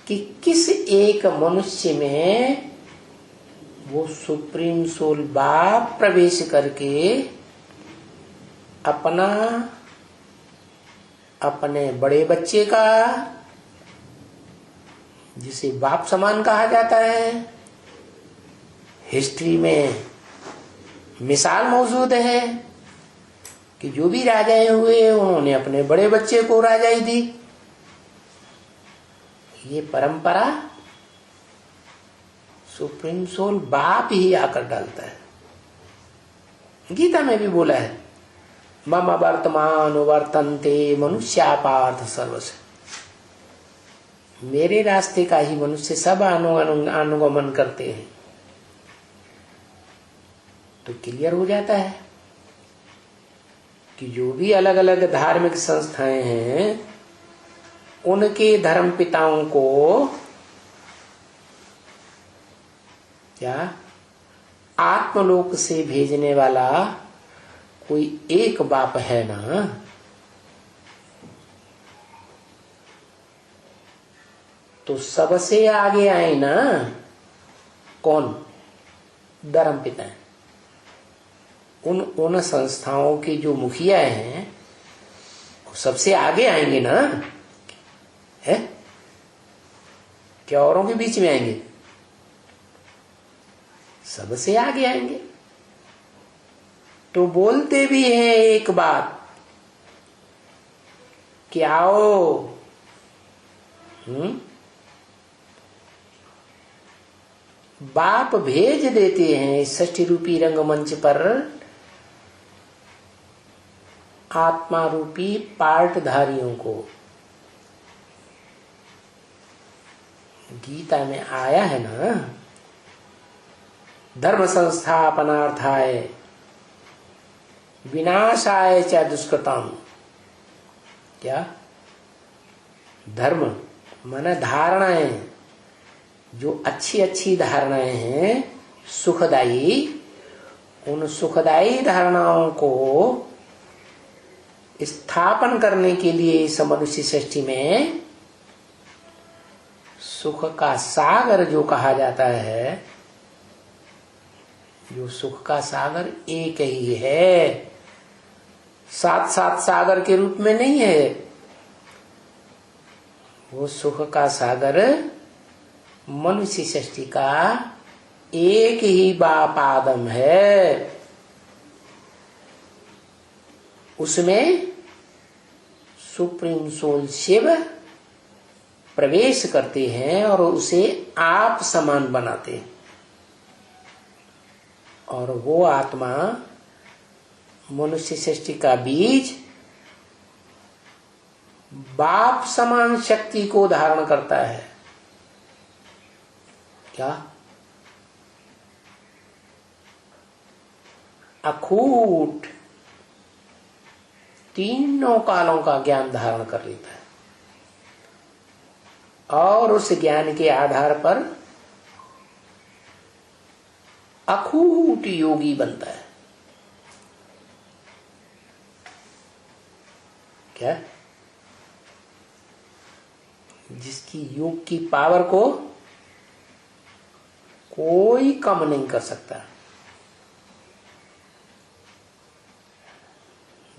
कि किस एक मनुष्य में वो सुप्रीम सोल बाप प्रवेश करके अपने बड़े बच्चे का, जिसे बाप समान कहा जाता है, हिस्ट्री में मिसाल मौजूद है कि जो भी राजाएं हुए उन्होंने अपने बड़े बच्चे को राजाई दी। ये परंपरा सुप्रीम सोल बाप ही आकर डालता है। गीता में भी बोला है, मम वर्तमान वर्तन्ते मनुष्या पार्थ सर्वस्य। मेरे रास्ते का ही मनुष्य सब अनुगमन करते हैं। तो क्लियर हो जाता है कि जो भी अलग अलग धार्मिक संस्थाएं हैं, उनके धर्म पिताओं को क्या आत्मलोक से भेजने वाला कोई एक बाप है ना। तो सबसे आगे आए ना कौन? धर्म पिता है। उन संस्थाओं के जो मुखिया हैं वो सबसे आगे आएंगे ना, है? क्या औरों के बीच में आएंगे? सबसे आगे आएंगे। तो बोलते भी हैं एक बात कि आओ, बाप भेज देते हैं 60 रूपी रंगमंच पर आत्मा रूपी पार्टधारियों को। गीता में आया है ना, धर्म संस्थापनार्थाय विनाशाय च दुष्कृतम्। क्या? धर्म माने धारणाएं, जो अच्छी अच्छी धारणाएं हैं सुखदायी, उन सुखदायी धारणाओं को स्थापन करने के लिए इस मनुष्य सृष्टि में सुख का सागर जो कहा जाता है, जो सुख का सागर एक ही है, सात सात सागर के रूप में नहीं है। वो सुख का सागर मनुष्य सृष्टि का एक ही बाप आदम है। उसमें सुप्रीम सोल शिव प्रवेश करते हैं और उसे आप समान बनाते हैं। और वो आत्मा मनुष्य सृष्टि का बीज बाप समान शक्ति को धारण करता है। क्या? अखूट तीनों कालों का ज्ञान धारण कर लेता है और उस ज्ञान के आधार पर अखूट योगी बनता है। क्या? जिसकी योग की पावर को कोई कम नहीं कर सकता।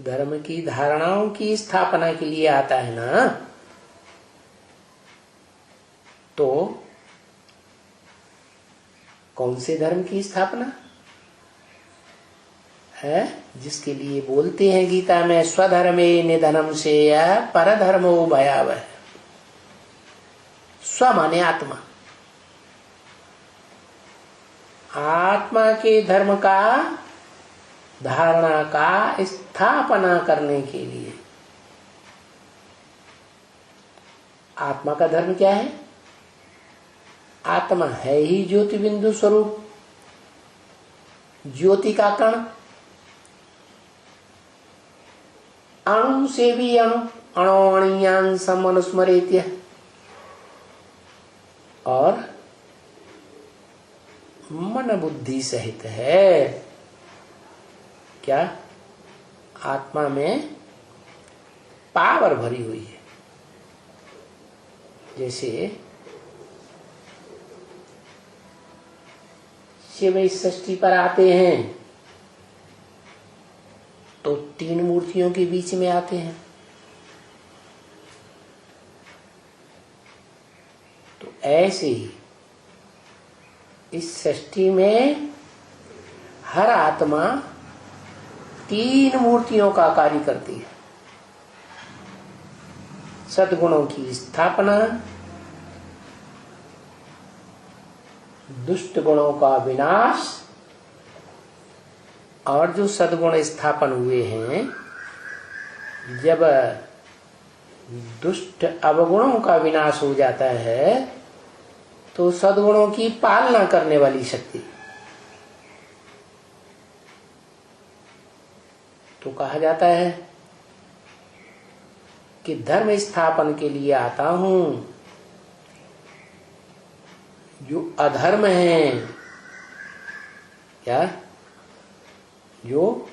धर्म की धारणाओं की स्थापना के लिए आता है ना, तो कौन से धर्म की स्थापना है? जिसके लिए बोलते हैं गीता में, स्वधर्मे निधनम से परधर्मो भयावह। स्व माने आत्मा, आत्मा के धर्म का धारणा का स्थापना करने के लिए। आत्मा का धर्म क्या है? आत्मा है ही ज्योति बिंदु स्वरूप, ज्योति का कण, अणु से भी अणु, अणोअणीयांसम अनुस्मरेत्य। और मन बुद्धि सहित है। क्या? आत्मा में पावर भरी हुई है। जैसे शिव इस सृष्टि पर आते हैं तो तीन मूर्तियों के बीच में आते हैं। तो ऐसे ही इस सृष्टि में हर आत्मा तीन मूर्तियों का कार्य करती है। सद्गुणों की स्थापना, दुष्ट गुणों का विनाश, और जो सद्गुण स्थापन हुए हैं, जब दुष्ट अवगुणों का विनाश हो जाता है तो सद्गुणों की पालना करने वाली शक्ति। तो कहा जाता है कि धर्म स्थापन के लिए आता हूं। जो अधर्म है, क्या? जो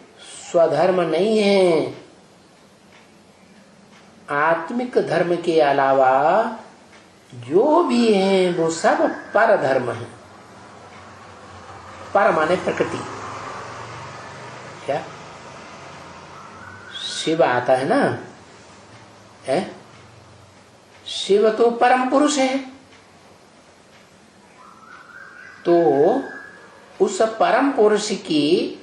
स्वधर्म नहीं है, आत्मिक धर्म के अलावा जो भी है वो सब पर धर्म है। पर माने प्रकृति। क्या? शिव आता है ना, है? शिव तो परम पुरुष है। तो उस परम पुरुष की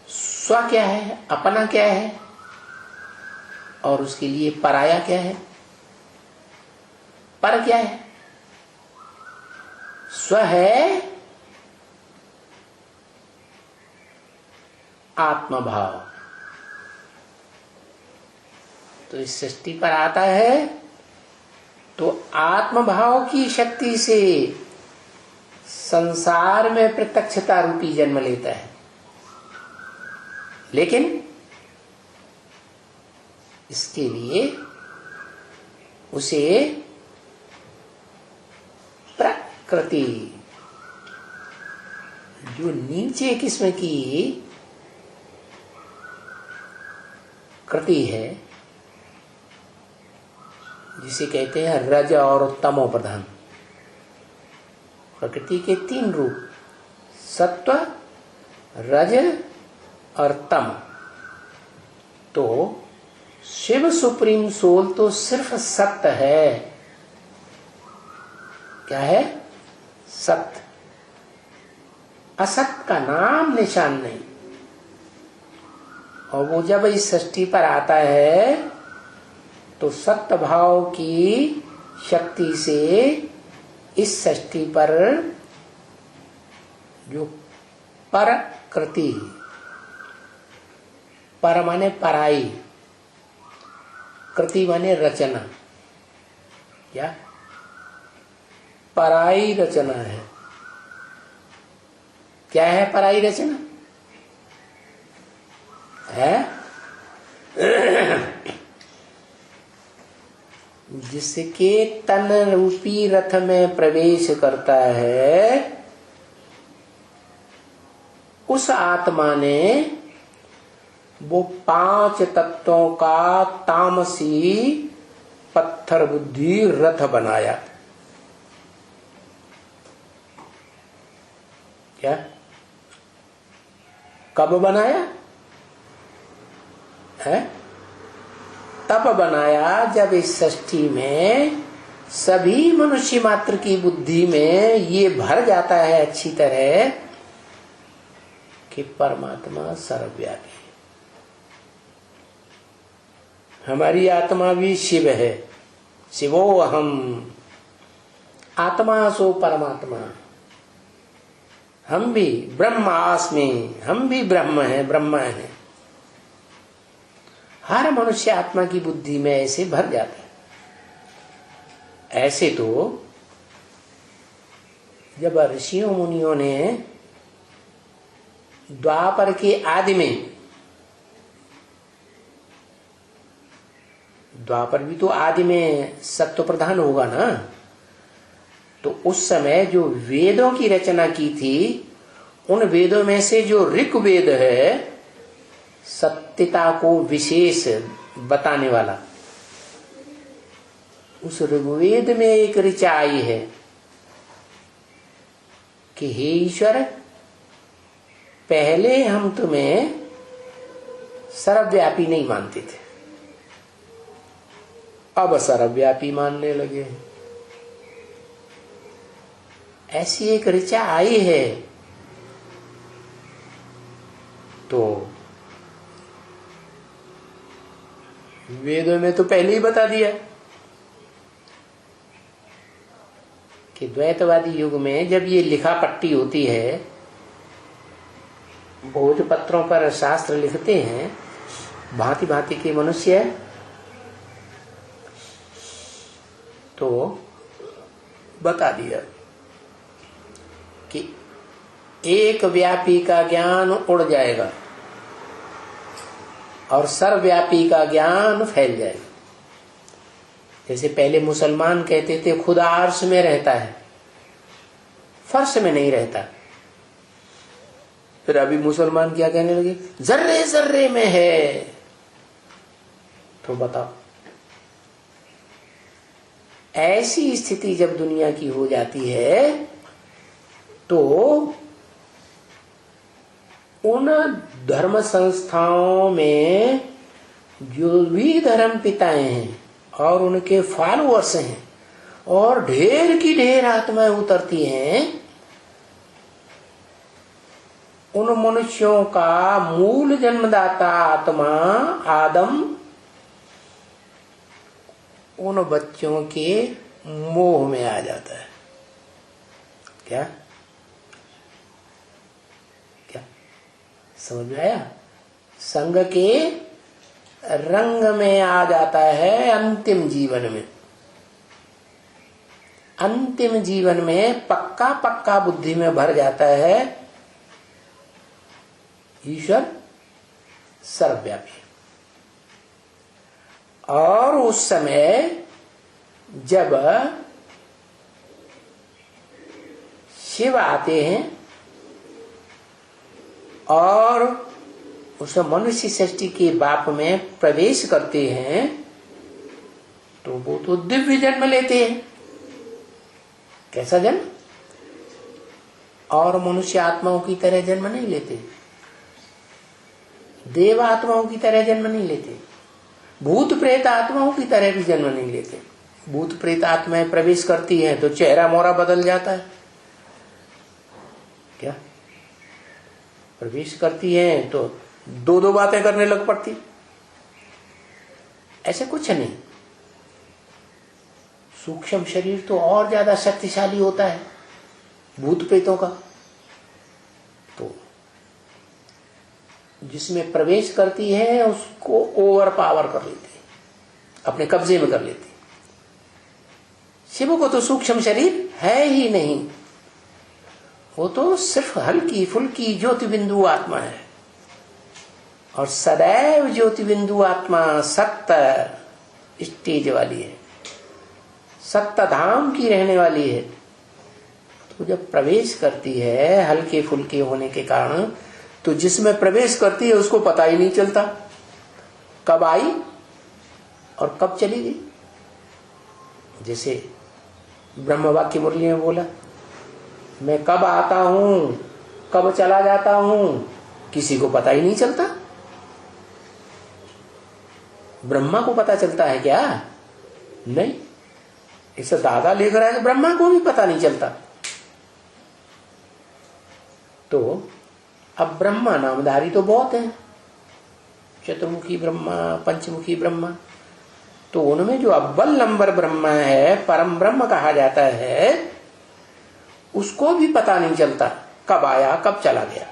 स्व क्या है, अपना क्या है, और उसके लिए पराया क्या है? पर क्या है? स्व है आत्मभाव। तो इस सृष्टि पर आता है तो आत्मभाव की शक्ति से संसार में प्रत्यक्षता रूपी जन्म लेता है। लेकिन इसके लिए उसे प्रकृति, जो नीचे किस्म की कृति है, जिसे कहते हैं रज और तमो प्रधान। प्रकृति के तीन रूप, सत्व, रज और तम। तो शिव सुप्रीम सोल तो सिर्फ सत्य है। क्या है? सत्य। असत का नाम निशान नहीं। और वो जब इस सृष्टि पर आता है तो सत्य भाव की शक्ति से इस सृष्टि पर जो प्रकृति, पर माने पराई, कृति माने रचना, क्या? पराई रचना है। क्या है पराई रचना? है जिसके तन रूपी रथ में प्रवेश करता है, उस आत्मा ने वो 5 तत्वों का तामसी पत्थर बुद्धि रथ बनाया। क्या? कब बनाया है? तब बनाया जब इस सृष्टि में सभी मनुष्य मात्र की बुद्धि में ये भर जाता है अच्छी तरह कि परमात्मा सर्वव्यापी है। हमारी आत्मा भी शिव है, शिवो अहम, आत्मा सो परमात्मा। हम भी ब्रह्मास्मि, हम भी ब्रह्म हैं, ब्रह्मा हैं। हर मनुष्य आत्मा की बुद्धि में ऐसे भर जाता है। ऐसे तो जब ऋषियों मुनियों ने द्वापर के आदि में, द्वापर भी तो आदि में सत्व प्रधान होगा ना, तो उस समय जो वेदों की रचना की थी, उन वेदों में से जो ऋग्वेद है, सत्यता को विशेष बताने वाला, उस ऋग्वेद में एक ऋचा आई है कि हे ईश्वर, पहले हम तुम्हें सर्वव्यापी नहीं मानते थे, अब सर्वव्यापी मानने लगे। ऐसी एक ऋचा आई है। तो वेदों में तो पहले ही बता दिया कि द्वैतवादी युग में जब ये लिखा पट्टी होती है, भोज पत्रों पर शास्त्र लिखते हैं भांति भांति के मनुष्य, तो बता दिया कि एक व्यापी का ज्ञान उड़ जाएगा और सर्वव्यापी का ज्ञान फैल जाएगा। जैसे पहले मुसलमान कहते थे खुदा अर्श में रहता है, फर्श में नहीं रहता। फिर अभी मुसलमान क्या कहने लगे? जर्रे जर्रे में है। तो बताओ, ऐसी स्थिति जब दुनिया की हो जाती है तो उन धर्म संस्थाओं में जो भी धर्म पिताएं हैं और उनके फॉलोअर्स हैं और ढेर की ढेर आत्माएं उतरती हैं, उन मनुष्यों का मूल जन्मदाता आत्मा आदम उन बच्चों के मोह में आ जाता है। क्या क्या समझ में आया? संग के रंग में आ जाता है। अंतिम जीवन में, अंतिम जीवन में पक्का पक्का बुद्धि में भर जाता है ईश्वर सर्वव्यापी। और उस समय जब शिव आते हैं और उस मनुष्य सृष्टि के बाप में प्रवेश करते हैं, तो वो तो दिव्य जन्म लेते हैं। कैसा जन्म? और मनुष्य आत्माओं की तरह जन्म नहीं लेते, देव आत्माओं की तरह जन्म नहीं लेते, भूत प्रेत आत्माओं की तरह भी जन्म नहीं लेते। भूत प्रेत आत्माएं प्रवेश करती हैं तो चेहरा मोहरा बदल जाता है। क्या? प्रवेश करती हैं तो दो दो बातें करने लग पड़ती। ऐसे कुछ नहीं। सूक्ष्म शरीर तो और ज्यादा शक्तिशाली होता है भूत प्रेतों का। तो जिसमें प्रवेश करती है उसको ओवर पावर कर लेती है, अपने कब्जे में कर लेती है। शिव को तो सूक्ष्म शरीर है ही नहीं, वो तो सिर्फ हल्की फुल्की ज्योति बिंदु आत्मा है, और सदैव ज्योति बिंदु आत्मा सत्य स्टेज वाली है, सत्य धाम की रहने वाली है। तो जब प्रवेश करती है हल्के फुल्के होने के कारण, तो जिसमें प्रवेश करती है उसको पता ही नहीं चलता कब आई और कब चली गई। जैसे ब्रह्म वाक्य मुरली में बोला, मैं कब आता हूं कब चला जाता हूं किसी को पता ही नहीं चलता। ब्रह्मा को पता चलता है क्या? नहीं। इसे दादा लेकर आए, ब्रह्मा को भी पता नहीं चलता। तो अब ब्रह्मा नामधारी तो बहुत है, चतुर्मुखी ब्रह्मा, पंचमुखी ब्रह्मा। तो उनमें जो अव्वल नंबर ब्रह्मा है, परम ब्रह्म कहा जाता है, उसको भी पता नहीं चलता कब आया कब चला गया।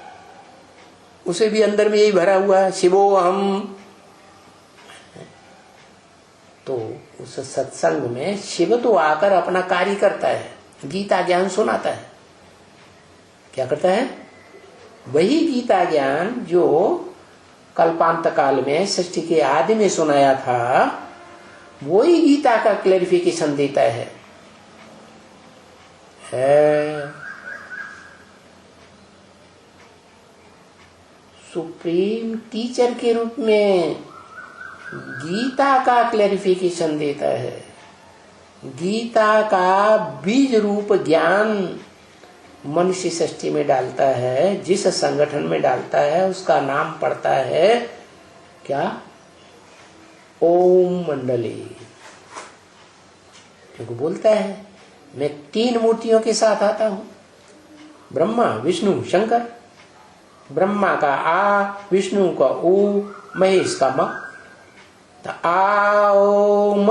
उसे भी अंदर में यही भरा हुआ है, शिवो हम। तो उस सत्संग में शिव तो आकर अपना कार्य करता है, गीता ज्ञान सुनाता है। क्या करता है? वही गीता ज्ञान जो कल्पांत काल में सृष्टि के आदि में सुनाया था, वही गीता का क्लैरिफिकेशन देता है। सुप्रीम टीचर के रूप में गीता का क्लैरिफिकेशन देता है। गीता का बीज रूप ज्ञान मनुष्य सृष्टि में डालता है। जिस संगठन में डालता है उसका नाम पड़ता है क्या? ओम मंडली। क्योंकि बोलता है मैं 3 मूर्तियों के साथ आता हूं, ब्रह्मा विष्णु शंकर। ब्रह्मा का आ, विष्णु का ऊ, महेश का म। तो आ ओम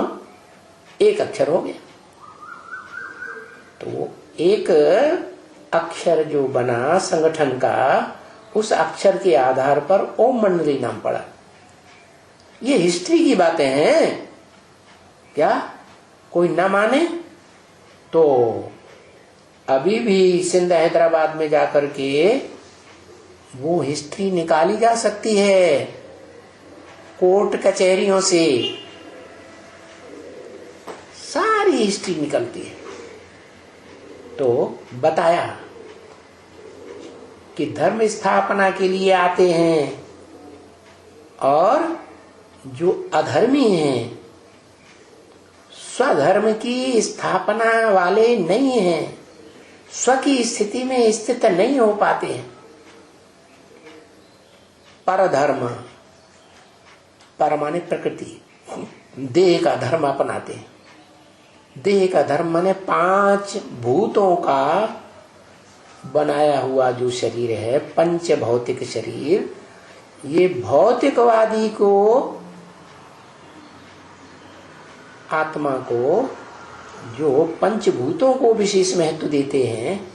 एक अक्षर हो गया। तो एक अक्षर जो बना संगठन का, उस अक्षर के आधार पर ओम मंडली नाम पड़ा। ये हिस्ट्री की बातें हैं। क्या कोई ना माने तो अभी भी सिंध हैदराबाद में जाकर के वो हिस्ट्री निकाली जा सकती है, कोर्ट कचहरियों से सारी हिस्ट्री निकलती है। तो बताया कि धर्म स्थापना के लिए आते हैं, और जो अधर्मी हैं स्वधर्म की स्थापना वाले नहीं हैं, स्व की स्थिति में स्थित नहीं हो पाते हैं। परधर्म, पर माने प्रकृति, देह का धर्म अपनाते हैं। देह का धर्म माने 5 भूतों का बनाया हुआ जो शरीर है, पंच भौतिक शरीर। ये भौतिकवादी को, आत्मा को, जो पंचभूतों को विशेष महत्व देते हैं,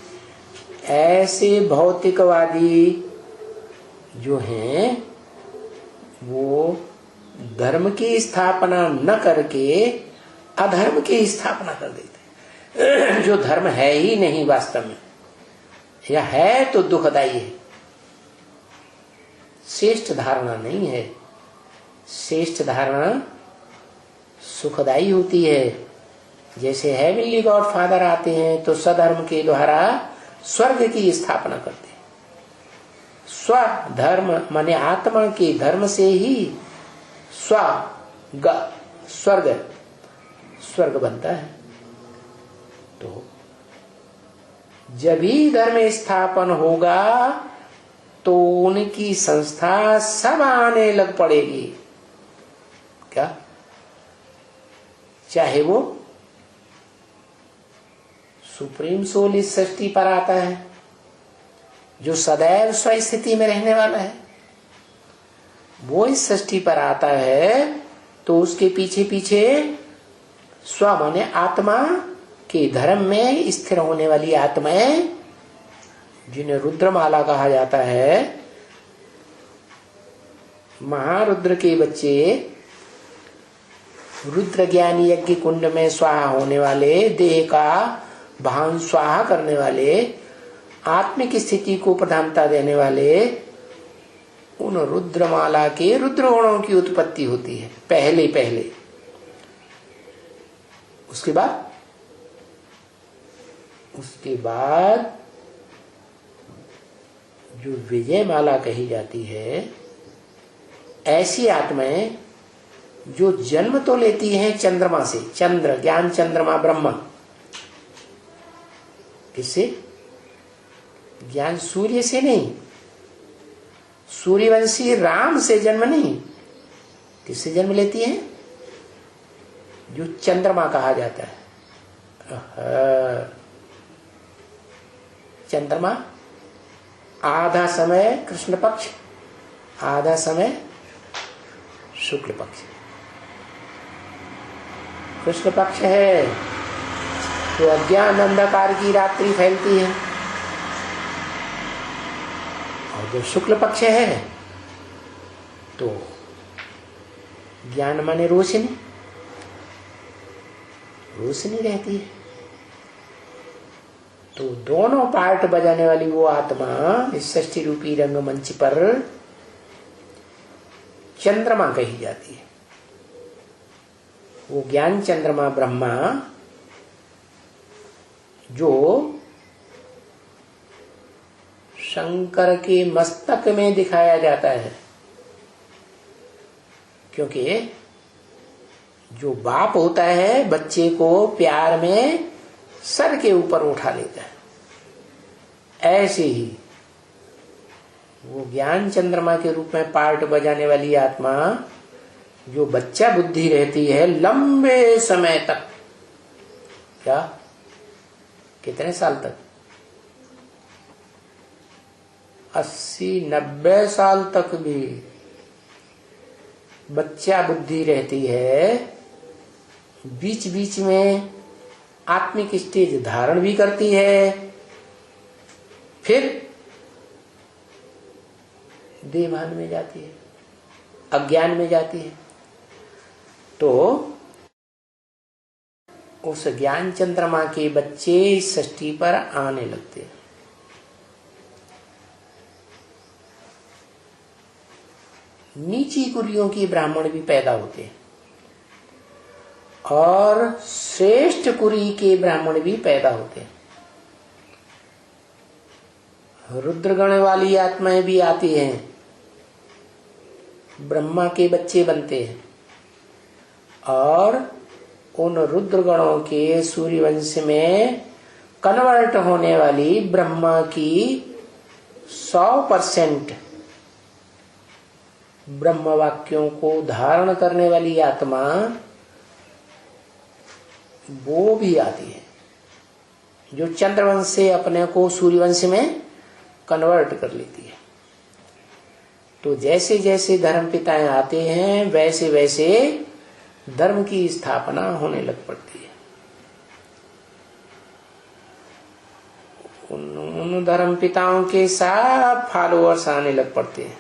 ऐसे भौतिकवादी जो हैं वो धर्म की स्थापना न करके अधर्म की स्थापना कर देते हैं, जो धर्म है ही नहीं वास्तव में, या है तो दुखदाई है। श्रेष्ठ धारणा नहीं है। श्रेष्ठ धारणा सुखदाई होती है। जैसे हेवनली गॉड फादर आते हैं तो सधर्म के द्वारा स्वर्ग की स्थापना करते हैं। स्वधर्म माने आत्मा के धर्म से ही स्वर्ग बनता है। तो जब ही धर्म स्थापन होगा तो उनकी संस्था सब आने लग पड़ेगी। क्या? चाहे वो सुप्रीम सोल इस सृष्टि पर आता है, जो सदैव स्वस्थिति में रहने वाला है, वो इस सृष्टि पर आता है, तो उसके पीछे पीछे स्व माने आत्मा के धर्म में स्थिर होने वाली आत्माएं, जिन्हें रुद्रमाला कहा जाता है, महारुद्र के बच्चे, रुद्र ज्ञानी यज्ञ कुंड में स्वाहा होने वाले, देह का भान स्वाहा करने वाले, आत्मिक स्थिति को प्रधानता देने वाले उन रुद्रमाला के रुद्र गुणों की उत्पत्ति होती है पहले पहले। उसके बाद जो विजय माला कही जाती है, ऐसी आत्माएं जो जन्म तो लेती हैं चंद्रमा से, चंद्र ज्ञान चंद्रमा ब्रह्मा, किससे? ज्ञान सूर्य से नहीं, सूर्यवंशी राम से जन्म नहीं, किससे जन्म लेती है? जो चंद्रमा कहा जाता है। चंद्रमा आधा समय कृष्ण पक्ष, आधा समय शुक्ल पक्ष। कृष्ण पक्ष है तो अज्ञान अंधकार की रात्रि फैलती है, और जो शुक्ल पक्ष है तो ज्ञान माने रोशनी, रोशनी रहती है। तो दोनों पार्ट बजाने वाली वो आत्मा इस षष्ठी रूपी रंगमंच पर चंद्रमा कही जाती है। वो ज्ञान चंद्रमा ब्रह्मा जो शंकर के मस्तक में दिखाया जाता है, क्योंकि जो बाप होता है बच्चे को प्यार में सर के ऊपर उठा लेता है, ऐसे ही वो ज्ञान चंद्रमा के रूप में पार्ट बजाने वाली आत्मा जो बच्चा बुद्धि रहती है लंबे समय तक, क्या कितने साल तक? 80-90 साल तक भी बच्चा बुद्धि रहती है। बीच बीच में आत्मिक स्टेज धारण भी करती है, फिर देहभान में जाती है, अज्ञान में जाती है। तो उस ज्ञान चंद्रमा के बच्चे इस षष्ठी पर आने लगते हैं। नीची कुरियों की ब्राह्मण भी पैदा होते हैं और श्रेष्ठ कुरी के ब्राह्मण भी पैदा होते हैं। रुद्रगण वाली आत्माएं भी आती हैं, ब्रह्मा के बच्चे बनते हैं, और उन रुद्रगणों के सूर्यवंश में कन्वर्ट होने वाली ब्रह्मा की 100% ब्रह्म वाक्यों को धारण करने वाली आत्मा वो भी आती है, जो चंद्रवंश से अपने को सूर्यवंश में कन्वर्ट कर लेती है। तो जैसे जैसे धर्म पिताएं आते हैं वैसे वैसे धर्म की स्थापना होने लग पड़ती है। उन धर्म पिताओं के सब फॉलोअर्स आने लग पड़ते हैं।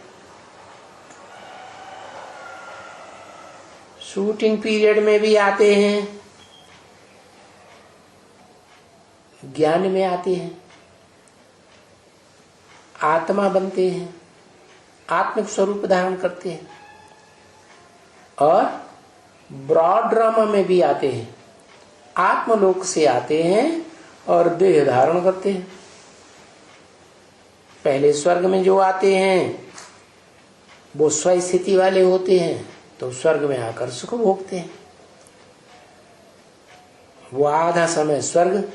शूटिंग पीरियड में भी आते हैं, ज्ञान में आते हैं, आत्मा बनते हैं, आत्मिक स्वरूप धारण करते हैं, और ब्रॉड ड्रामा में भी आते हैं, आत्मलोक से आते हैं और देह धारण करते हैं। पहले स्वर्ग में जो आते हैं वो स्वस्थिति वाले होते हैं, तो स्वर्ग में आकर सुख भोगते हैं। वो आधा समय स्वर्ग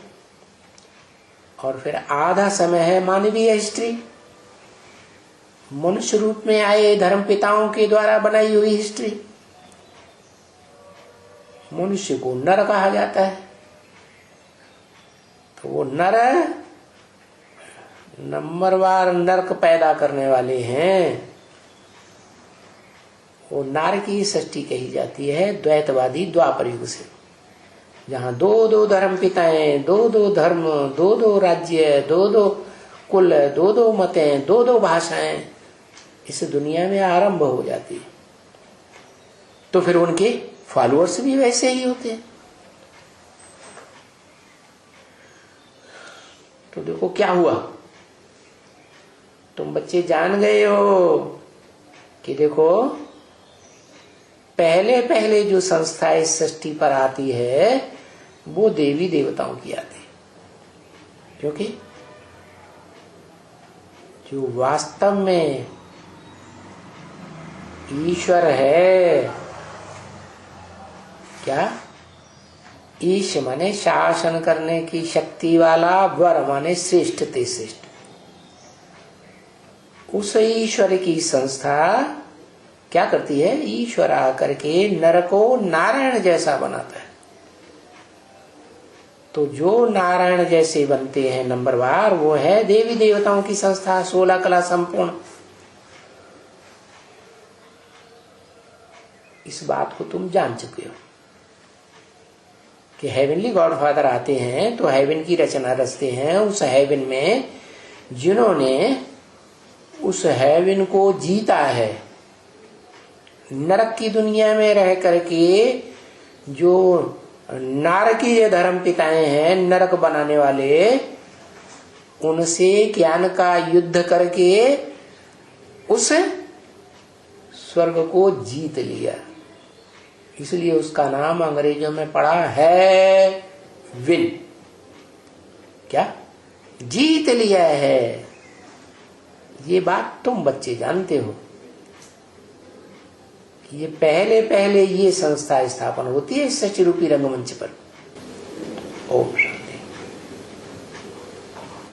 और फिर आधा समय है मानवीय हिस्ट्री, मनुष्य रूप में आए धर्म पिताओं के द्वारा बनाई हुई हिस्ट्री। मनुष्य को नर कहा जाता है, तो वो नर नंबरवार नरक पैदा करने वाले हैं। वो नार की षष्ठी कही जाती है द्वैतवादी द्वापर युग से, जहाँ दो दो धर्म पिताएं, दो दो धर्म, दो दो राज्य, दो दो कुल, दो दो मतें, दो दो भाषाएं इस दुनिया में आरंभ हो जाती है। तो फिर उनके फॉलोअर्स भी वैसे ही होते हैं। तो देखो क्या हुआ, तुम बच्चे जान गए हो कि देखो पहले पहले जो संस्था इस सृष्टि पर आती है वो देवी देवताओं की आती है, क्योंकि जो वास्तव में ईश्वर है, क्या ईश माने शासन करने की शक्ति वाला, वर माने श्रेष्ठ ते श्रेष्ठ, उस ईश्वर की संस्था क्या करती है, ईश्वर आकर के नर को नारायण जैसा बनाता है। तो जो नारायण जैसे बनते हैं नंबरवार, वो है देवी देवताओं की संस्था, 16 कला संपूर्ण। इस बात को तुम जान चुके हो कि हेवनली गॉडफादर आते हैं तो हेवन की रचना रचते हैं। उस हेवन में जिन्होंने उस हेवन को जीता है, नरक की दुनिया में रह करके जो नारकीय धर्म पिताएं हैं, नरक बनाने वाले, उनसे ज्ञान का युद्ध करके उस स्वर्ग को जीत लिया। इसलिए उसका नाम अंग्रेजों में पड़ा है विन। क्या जीत लिया है, ये बात तुम बच्चे जानते हो कि ये पहले पहले ये संस्था स्थापन होती है इस सच रूपी रंगमंच पर। ओम।